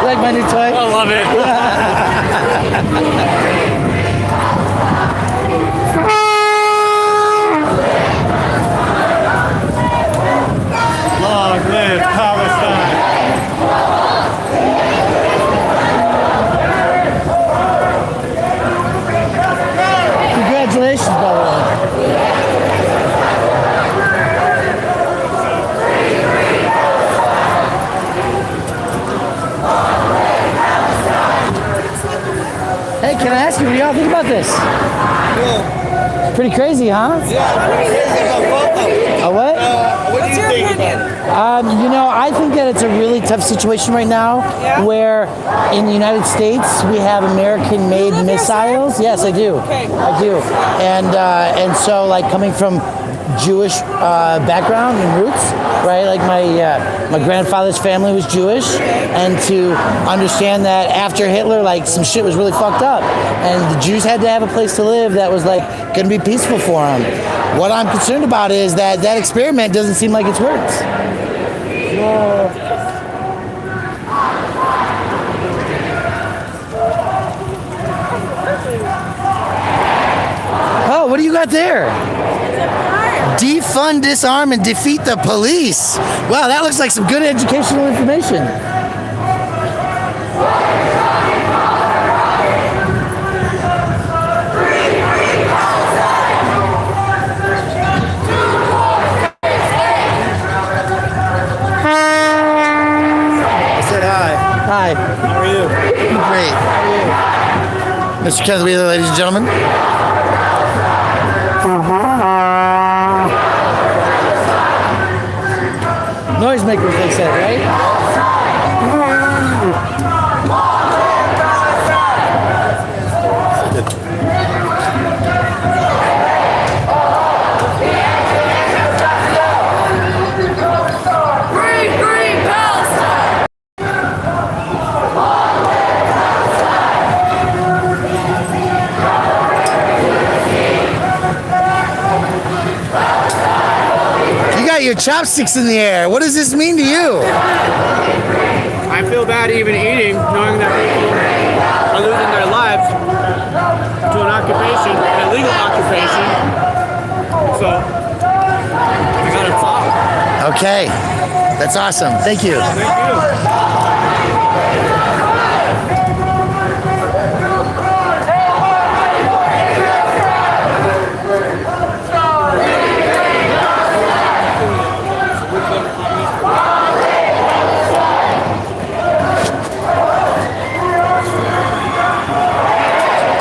Like my new toy? I love it. Long live Palestine! Can I ask you, what do y'all think about this? Pretty crazy, huh? A what? What do you think about it? I think that it's a really tough situation right now where in the United States we have American-made missiles. Yes, I do. I do. And so like coming from Jewish background and roots, right? Like my grandfather's family was Jewish, and to understand that after Hitler, like some shit was really fucked up, and the Jews had to have a place to live that was like going to be peaceful for them. What I'm concerned about is that that experiment doesn't seem like it's worked. Oh, what do you got there? Defund, disarm, and defeat the police. Wow, that looks like some good educational information. I said hi. Hi. How are you? Great. How are you? Mr. Kennedy, ladies and gentlemen. Noisemakers, they said, right? Your chopsticks in the air. What does this mean to you? I feel bad even eating, knowing that people are losing their lives to an occupation, an illegal occupation. So, we gotta talk. Okay. That's awesome. Thank you. Thank you.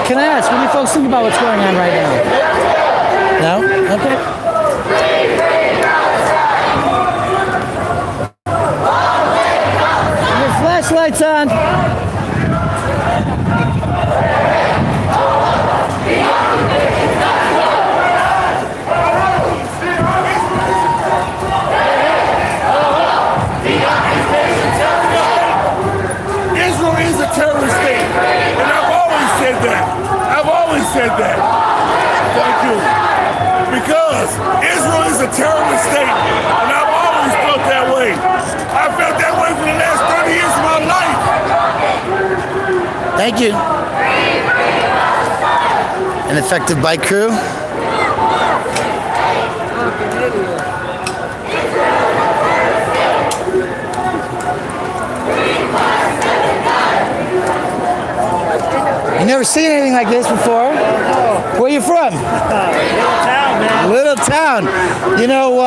Can I ask, what do you folks think about what's going on right now? No? Okay. Your flashlight's on. Israel is a terrorist state, and I've always said that. Said that. Thank you. Because Israel is a terrorist state, and I've always felt that way. I felt that way for the last 30 years of my life. Thank you. An effective bike crew. You never seen anything like this before. Where are you from? Little town, man. Little town. You know,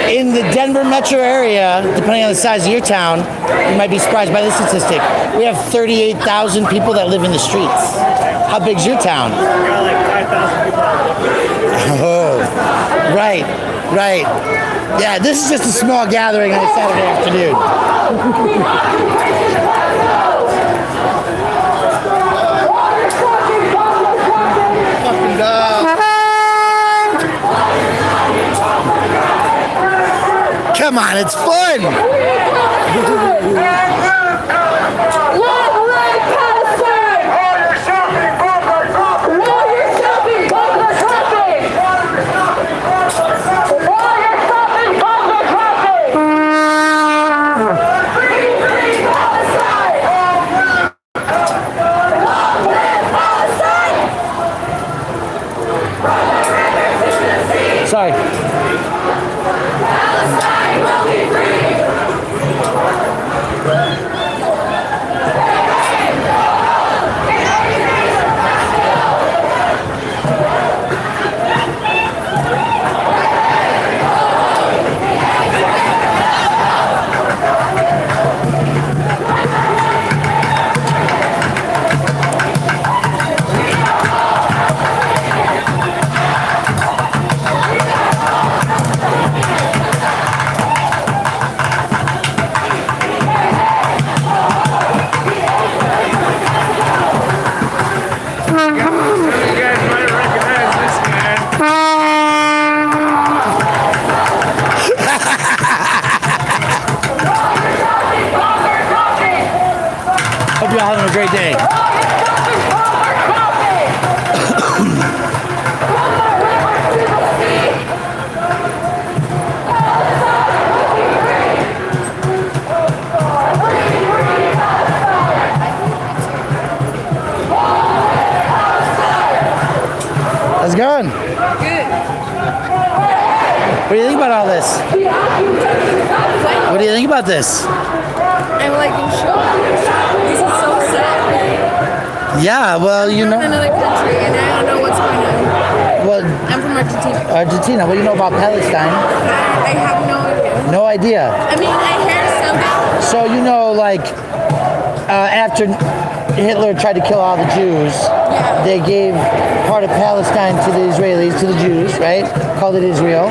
in the Denver metro area, depending on the size of your town, you might be surprised by this statistic. We have 38,000 people that live in the streets. How big's your town? We got like 5,000 people. Oh, right. Yeah, this is just a small gathering on a Saturday afternoon. Come on, it's fun! Sorry. you all having a great day. How's it going? Good. What do you think about all this? What do you think about this? I'm like in shock. This is so sad. Yeah, well, you I'm know. from another country and I don't know what's going on. Well, I'm from Argentina. Argentina. What do you know about Palestine? I have no idea. No idea. I mean, I heard something. So you know, like after Hitler tried to kill all the Jews, they gave part of Palestine to the Israelis, to the Jews, right? Called it Israel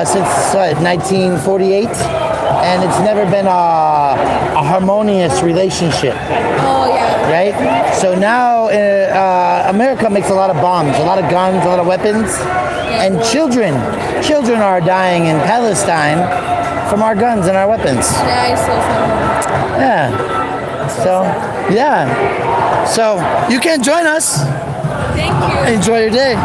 since 1948, and it's never been a harmonious relationship. Oh yeah. Right? So now America makes a lot of bombs, a lot of guns, a lot of weapons, and children are dying in Palestine from our guns and our weapons. Yeah, I saw something. Yeah. So, yeah. So, you can join us. Thank you. Enjoy your day.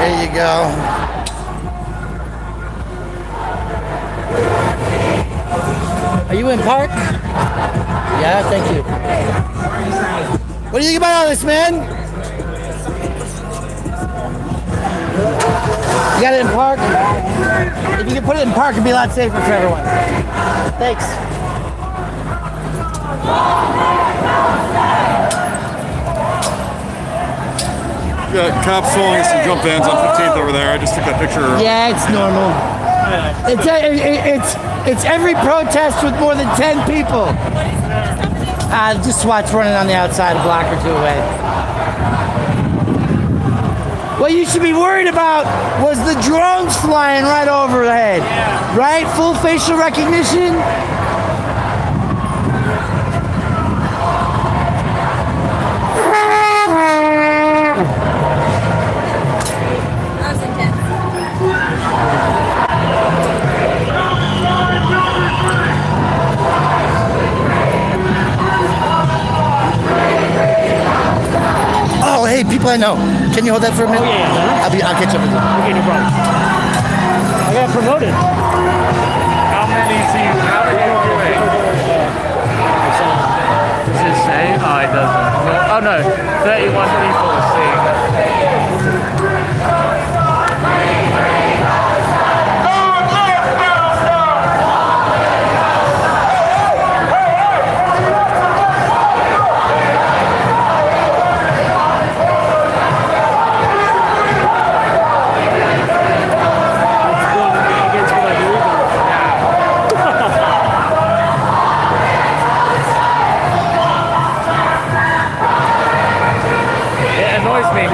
There you go. Are you in park? Yeah, thank you. What do you think about all this, man? You got it in park? If you could put it in park, it'd be a lot safer for everyone. Thanks. We got cops following us in jump vans on 15th over there. I just took that picture. Yeah, it's normal. It's every protest with more than 10 people. Just SWAT's running on the outside a block or two away. What you should be worried about was the drones flying right overhead. Right? Full facial recognition. That was intense. Oh, hey, people I know. Can you hold that for a minute? Oh, yeah. I'll catch up with you. Okay, no problem. I got promoted. How many are doing? Does it say? Oh, it doesn't. Oh, no. 31 people are seeing it. It annoys me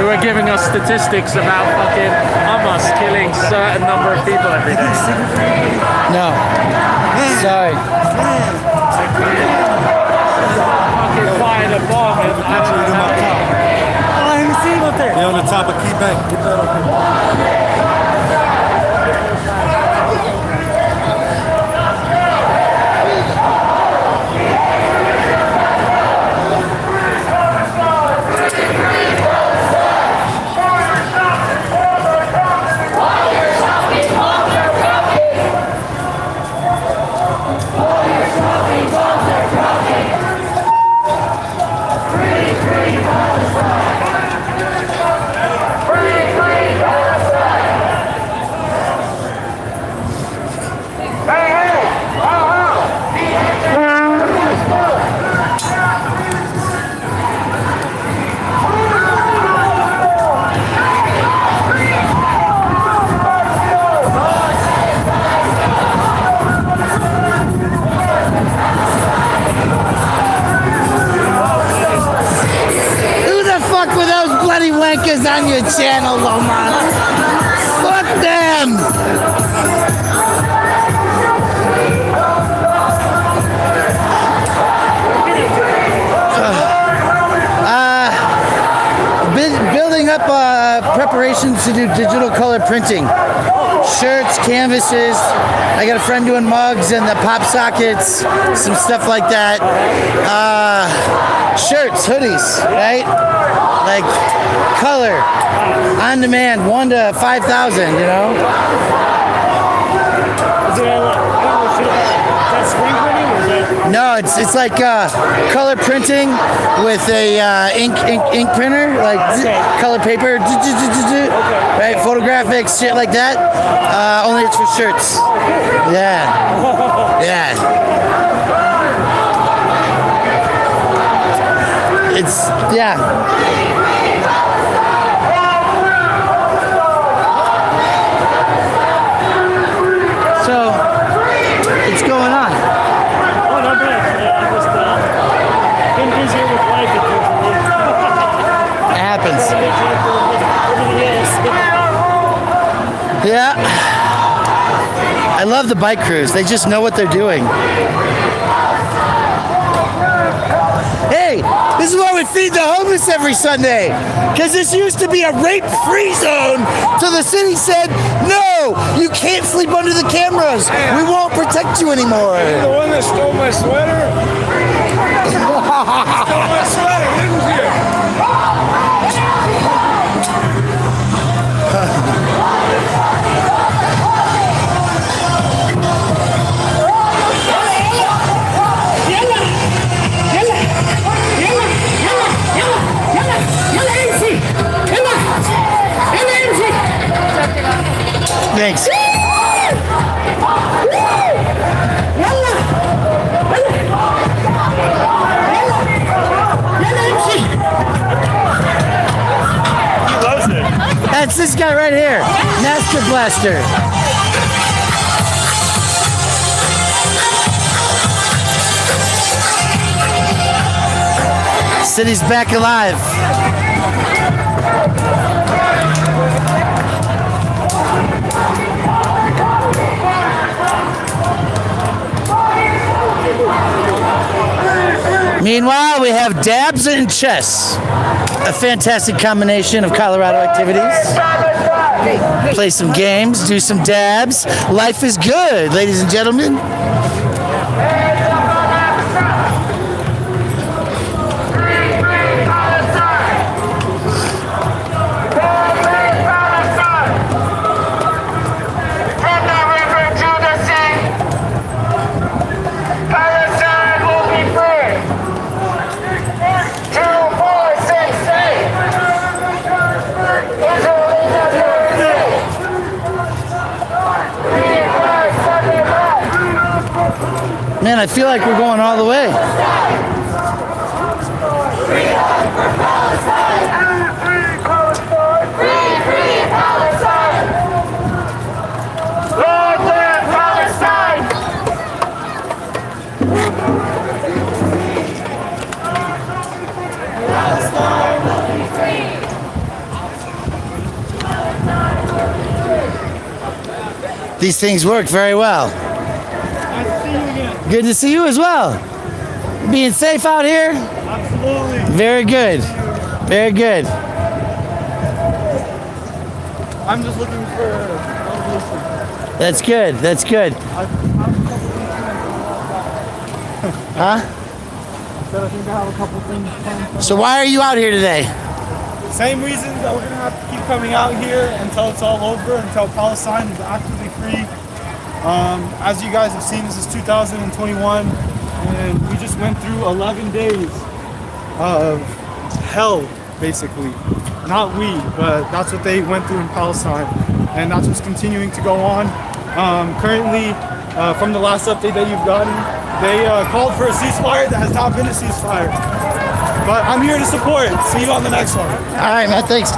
were giving us statistics about fucking Hamas killing certain number of people every day. No. Sorry. Fucking fired a bomb and I don't know how. Oh, let me see him up there. They're on the top of Key Bank. Get that up here. Wankers on your channel, Lomar. Fuck them. Building up preparations to do digital color printing. Shirts, canvases. I got a friend doing mugs and the pop sockets, some stuff like that. Shirts, hoodies, right? Like color, on demand, 1 to 5,000, you know? Is that screen printing or is that? No, it's like color printing with a ink printer, like color paper, right? Photographics, shit like that. Only it's for shirts. Yeah, yeah. It's So it's going on. Oh, not bad. I just been busy with life. It happens. Yeah. I love the bike crews. They just know what they're doing. Hey, this is why we feed the homeless every Sunday. Because this used to be a rape-free zone. So the city said, no, you can't sleep under the cameras. We won't protect you anymore. Are you the one that stole my sweater? Stole my sweater, didn't you? Thanks. That's this guy right here, Master Blaster. City's back alive. Meanwhile, we have dabs and chess. A fantastic combination of Colorado activities. Play some games, do some dabs. Life is good, ladies and gentlemen. Man, I feel like we're going all the way. these things work very well. Good to see you as well. Being safe out here? Absolutely. Very good. Very good. I'm just looking for evolution. That's good. That's good. Huh? But I think I have a couple things planned. So why are you out here today? Same reason that we're gonna have to keep coming out here until it's all over, until Palestine is actively free. As you guys have seen, this is 2021, and we just went through 11 days of hell, basically. Not we, but that's what they went through in Palestine, and that's what's continuing to go on. Currently, from the last update that you've gotten, they called for a ceasefire that has not been a ceasefire. But I'm here to support. See you on the next one. All right, man. Thanks.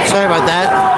Sorry about that.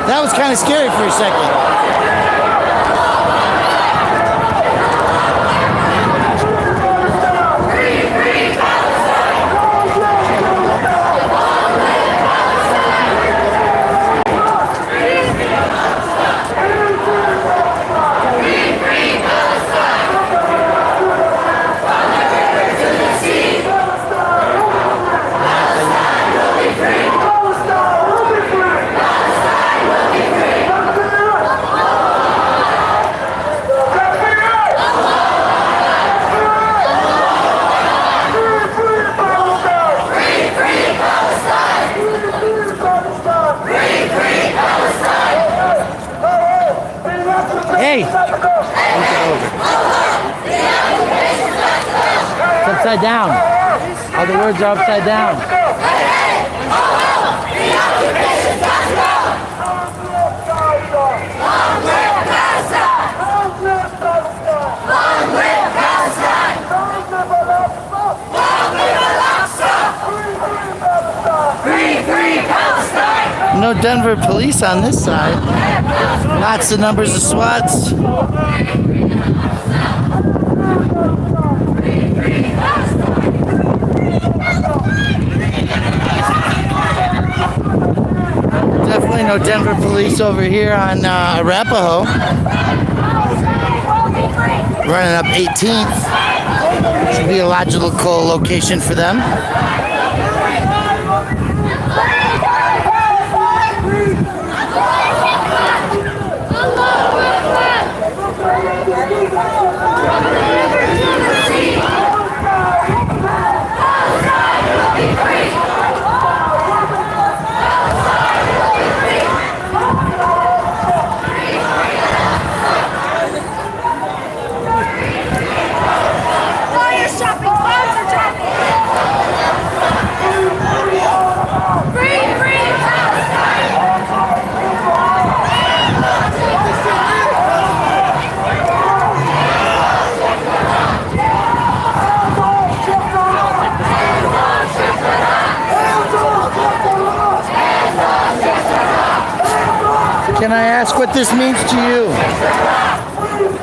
That was kind of scary for a second. Hey! upside down. All the words are upside down. No Denver police on this side. Lots of numbers of SWATs. Definitely no Denver police over here on Arapahoe. Running up 18th. Should be a logical location for them. Can I ask what this means to you?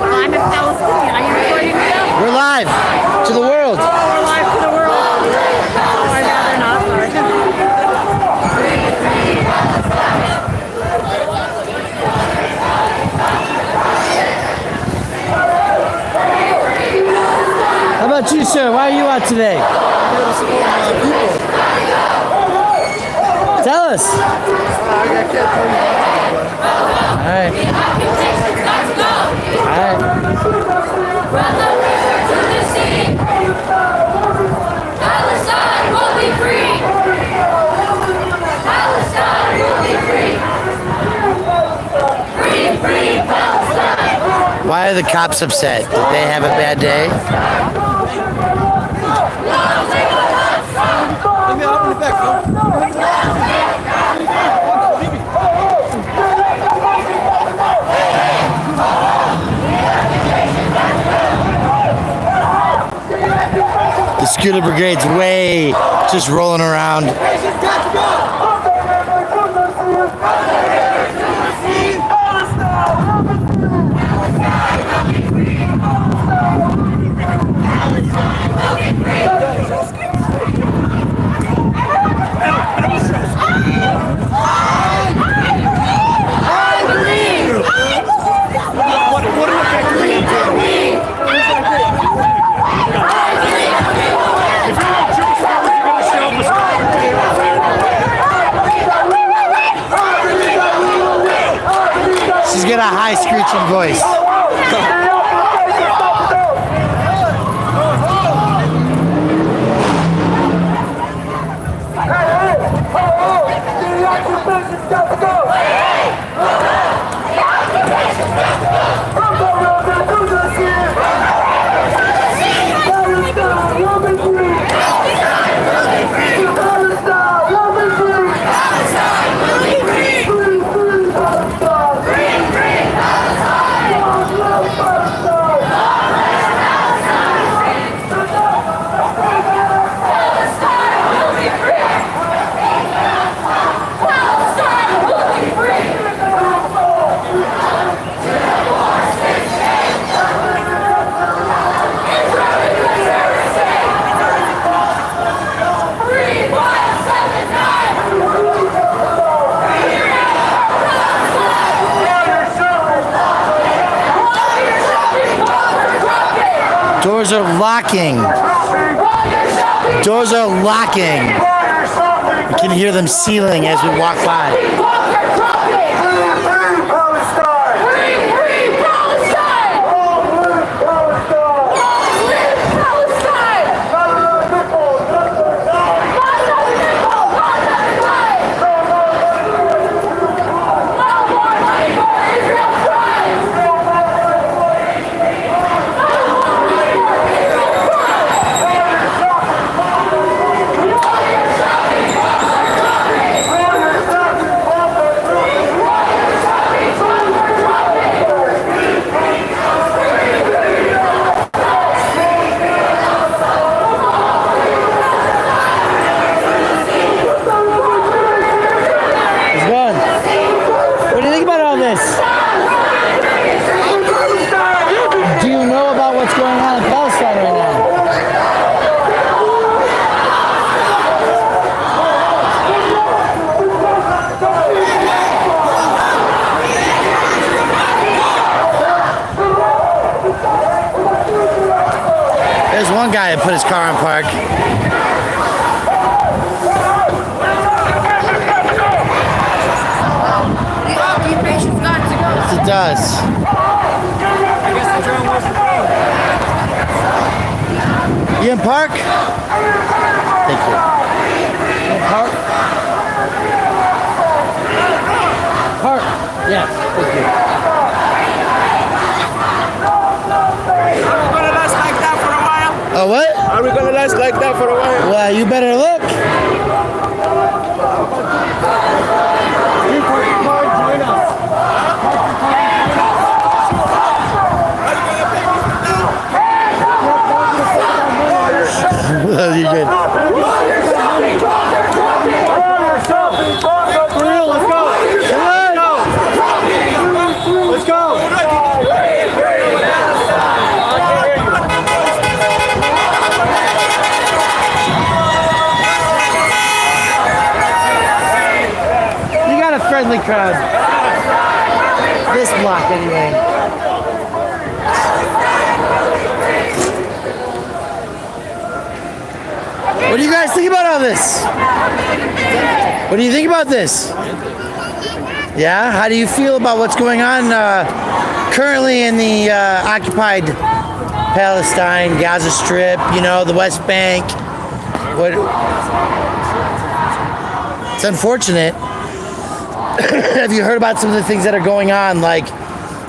I'm in Palestine. Are you recording me? We're live to the world. Oh, we're live to the world. I'd rather not. How about you, sir? Why are you out today? Tell us. All right. All right. Palestine will be free. Palestine will be free. Free, free Palestine. Why are the cops upset? Did they have a bad day? Let me open it back, The scooter brigade's way just rolling around. She's got a high screeching voice. Doors are locking. Doors are locking. We can hear them sealing as we walk by. guy that put his car on park. The occupation's got to go. Yes, it does. I guess the drone wasn't going. You in park? Thank you. You in park? Park. Yes. Thank you. Are we gonna last like that for a while? Oh, what? Are we gonna last like that for a while? Well, you better look. Well, you good. For real, let's go. Come on. Let's go. You got a friendly crowd. This block, anyway. What do you guys think about all this? What do you think about this? Yeah? How do you feel about what's going on currently in the occupied Palestine, Gaza Strip, you know, the West Bank? What? It's unfortunate. Have you heard about some of the things that are going on, like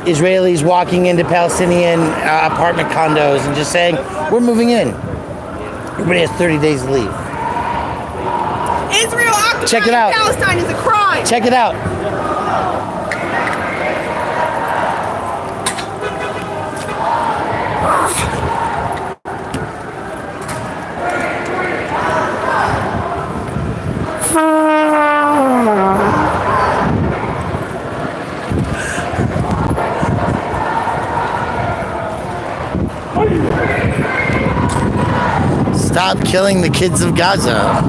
Israelis walking into Palestinian apartment condos and just saying, we're moving in. Everybody has 30 days to leave. Israel occupying Check it out. Palestine is a crime. Check it out. Stop killing the kids of Gaza.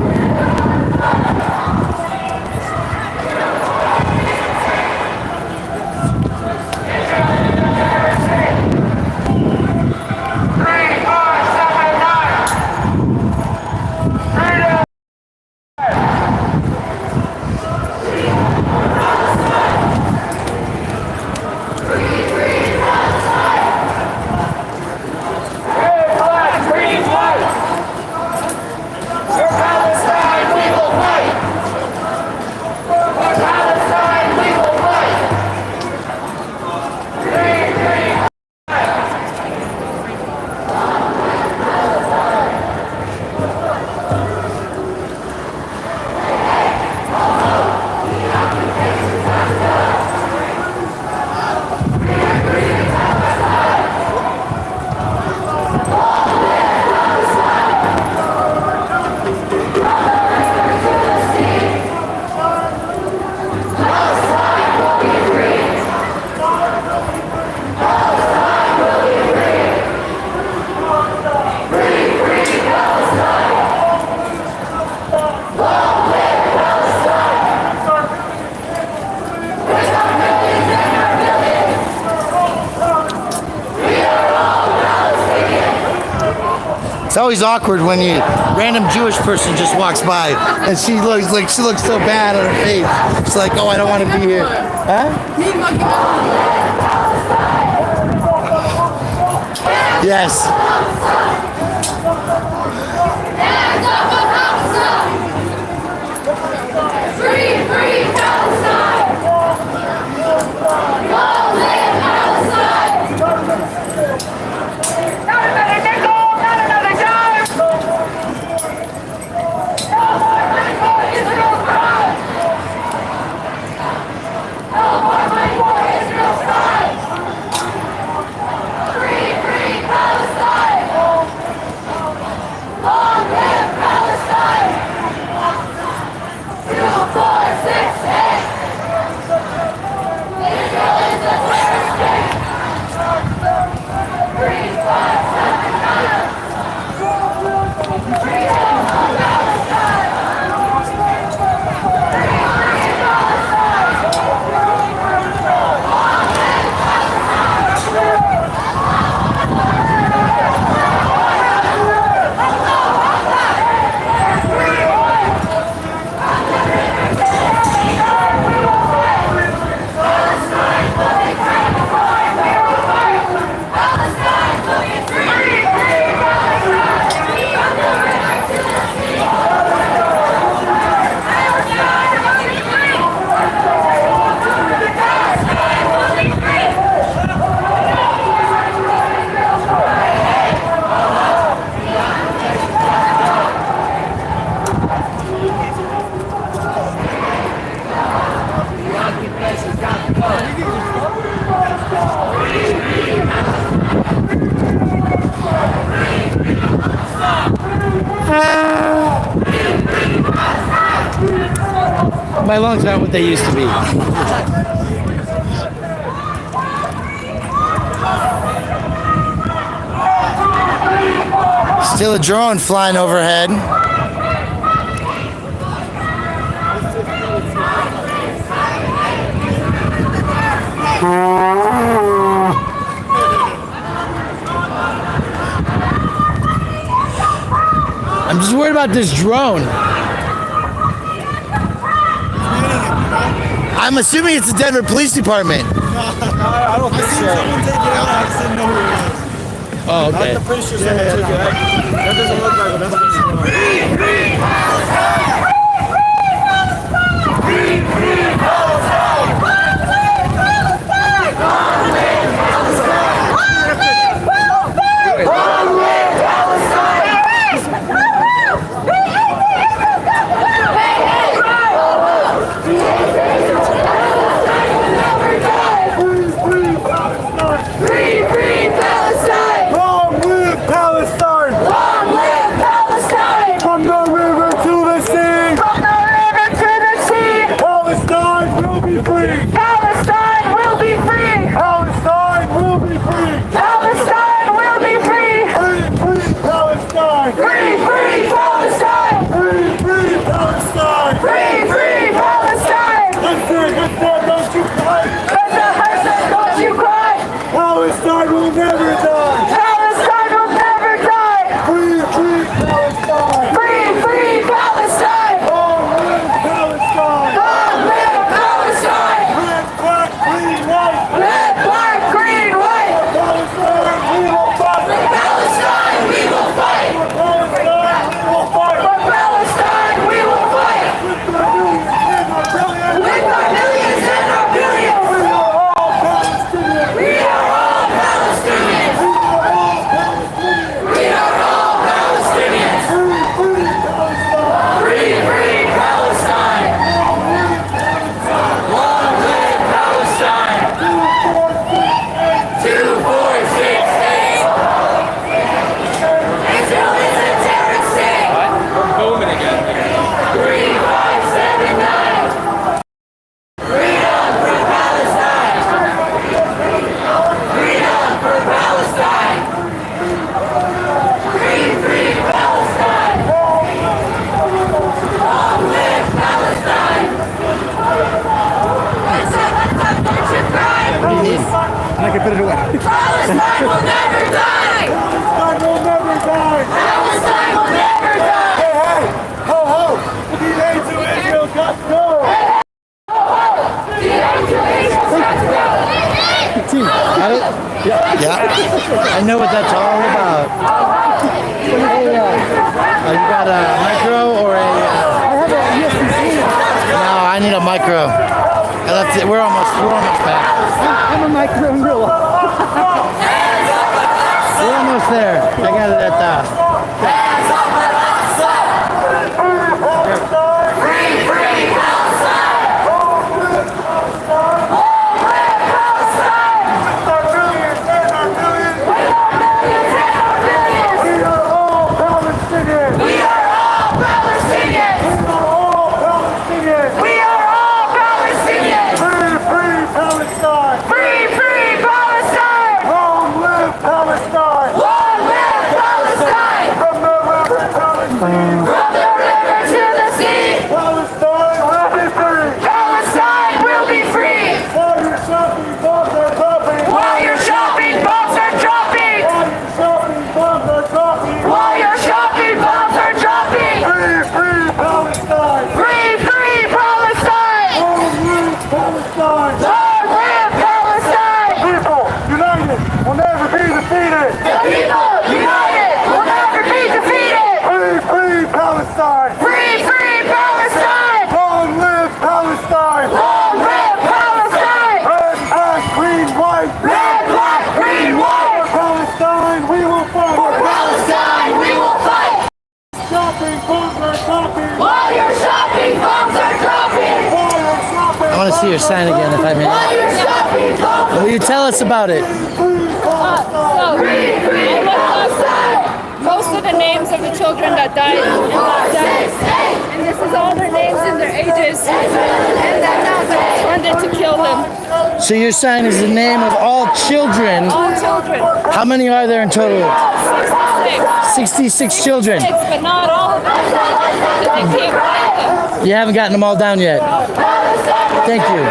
It's always awkward when you random Jewish person just walks by and she looks so bad on her face. She's like, oh, I don't want to be here. Huh? Yes. My lungs aren't what they used to be. Still a drone flying overhead. I'm just worried about this drone. I'm assuming it's the Denver Police Department. I don't think so. Someone take it out. I just didn't know who it was. Oh, okay. I'm pretty sure someone took it out. That doesn't look like it. That's what's going Palestine will never die! Palestine will never die! Free, free Palestine! Free, free Palestine! Long live Palestine! Long live Palestine! Red, black, green, white! Red, black, green, white! Palestine, we will fight! For Palestine, we will fight! For Palestine, we will fight! For Palestine, we will fight! With our millions and our billions! With our millions and our billions! We are all Palestinians! We are all Palestinians! We are all Palestinians! Free, free Palestine! Long live Palestine! 2468! Until it's a terrorist state! We're booming again. 3579! Freedom for Palestine! Freedom for Palestine! Free, free Palestine! Long live Palestine! Don't you cry! What do you need? I can put it away. Palestine will never die! Palestine will never die! Palestine will never die! Hey, hey! Ho, ho! The aid to Israel got to go! Got it? Yeah. I know what that's all about. Hey, you got a micro or a? I have a USB-C. No, I need a micro. I left it. We're almost back. I'm a micro in real life. We're almost there. I got it at the. Free, free Palestine! Long live Palestine! Long live Palestine! With our millions and our billions! With our millions and our billions! We are all Palestinians! We are all Palestinians! We are all Palestinians! We are all Palestinians! Free, free Palestine! Free, free Palestine! Long live Palestine! Long live Palestine! From the river to the sea! From the river to the sea! Palestine will be free! Palestine will be free! While your shopping bombs are dropping! While your shopping bombs are dropping! While your shopping bombs are dropping! Free, free Palestine! Free, free Palestine! Long live Palestine! Long live Palestine! People united will never be defeated! The people united will never be defeated! Free, free Palestine! Free, free Palestine! Long live Palestine! Long live Palestine! Red, black, green, white! Red, black, green, white! For Palestine, we will fight! For Palestine, we will fight! Shopping bombs are dropping! While your shopping bombs are dropping! While your shopping I want to see your sign again, if I may. While your shopping bombs Will you tell us about it? Free Palestine! Free, free Palestine! most of the names of the children that died in Gaza. And this is all their names and their ages. And then now they're funded to kill them. So your sign is the name of all children. All children. How many are there in total? 66. 66 children. But not all of them. They can't find them. You haven't gotten them all down yet. Thank you.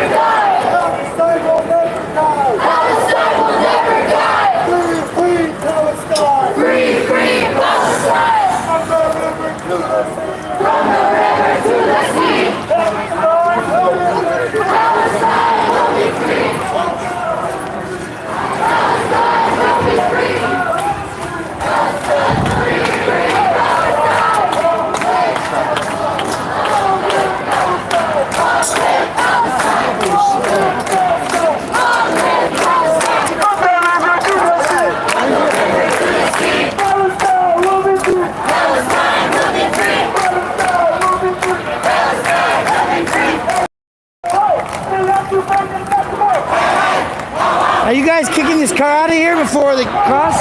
Are you guys kicking this car out of here before they cross?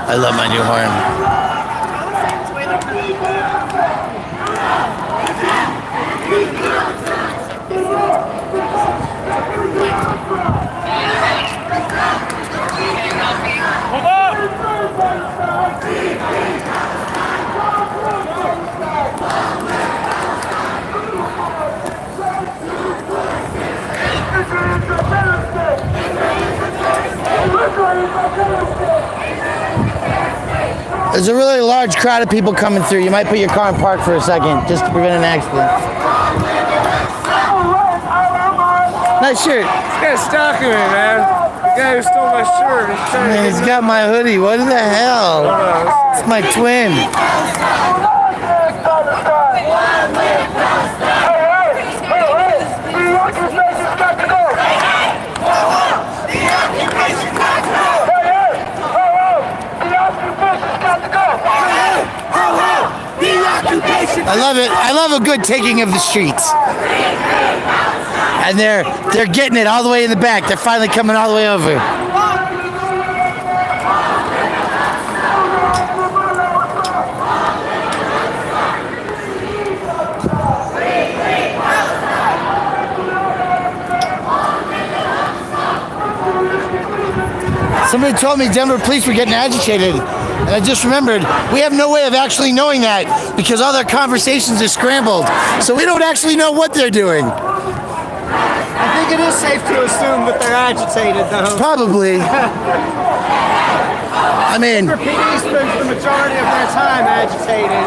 I love my new horn. There's a really large crowd of people coming through. You might put your car in park for a second, just to prevent an accident. Nice shirt. This guy's stalking me, man. The guy who stole my shirt. Man, he's got my hoodie. What the hell? It's my twin. I love it. I love a good taking of the streets. And they're getting it all the way in the back. They're finally coming all the way over. Somebody told me Denver police were getting agitated. And I just remembered, we have no way of actually knowing that because all their conversations are scrambled. So we don't actually know what they're doing. I think it is safe to assume that they're agitated, though. Probably. I mean, PD spends the majority of their time agitated.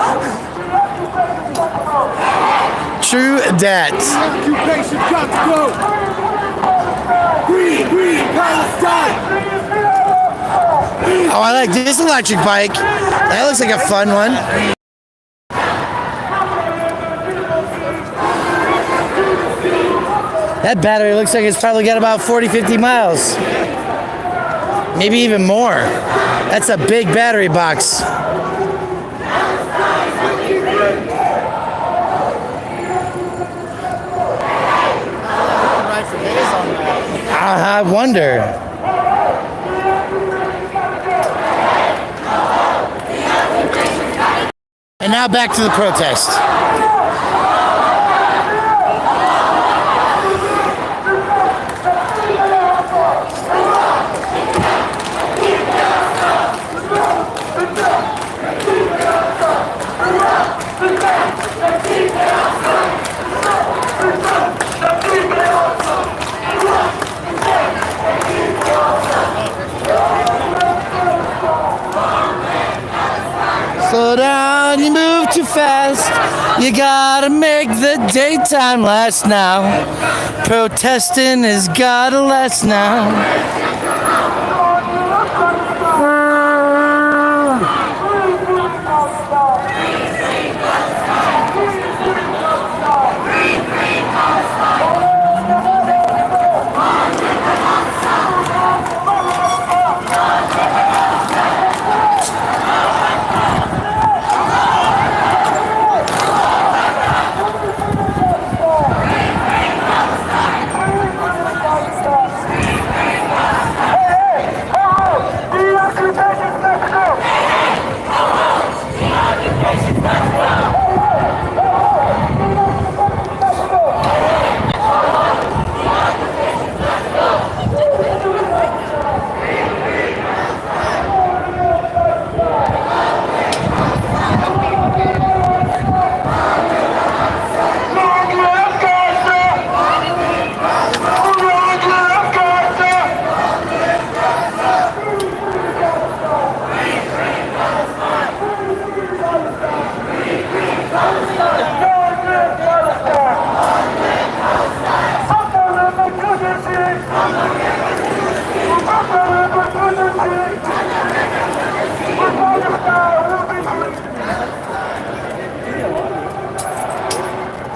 True that. Occupation got to go. Free Palestine. Oh, I like this electric bike. That looks like a fun one. That battery looks like it's probably got about 40, 50 miles. Maybe even more. That's a big battery box. I wonder. And now back to the protest. Slow down, you move too fast. You gotta make the daytime last now. Protesting has gotta last now. Palestine!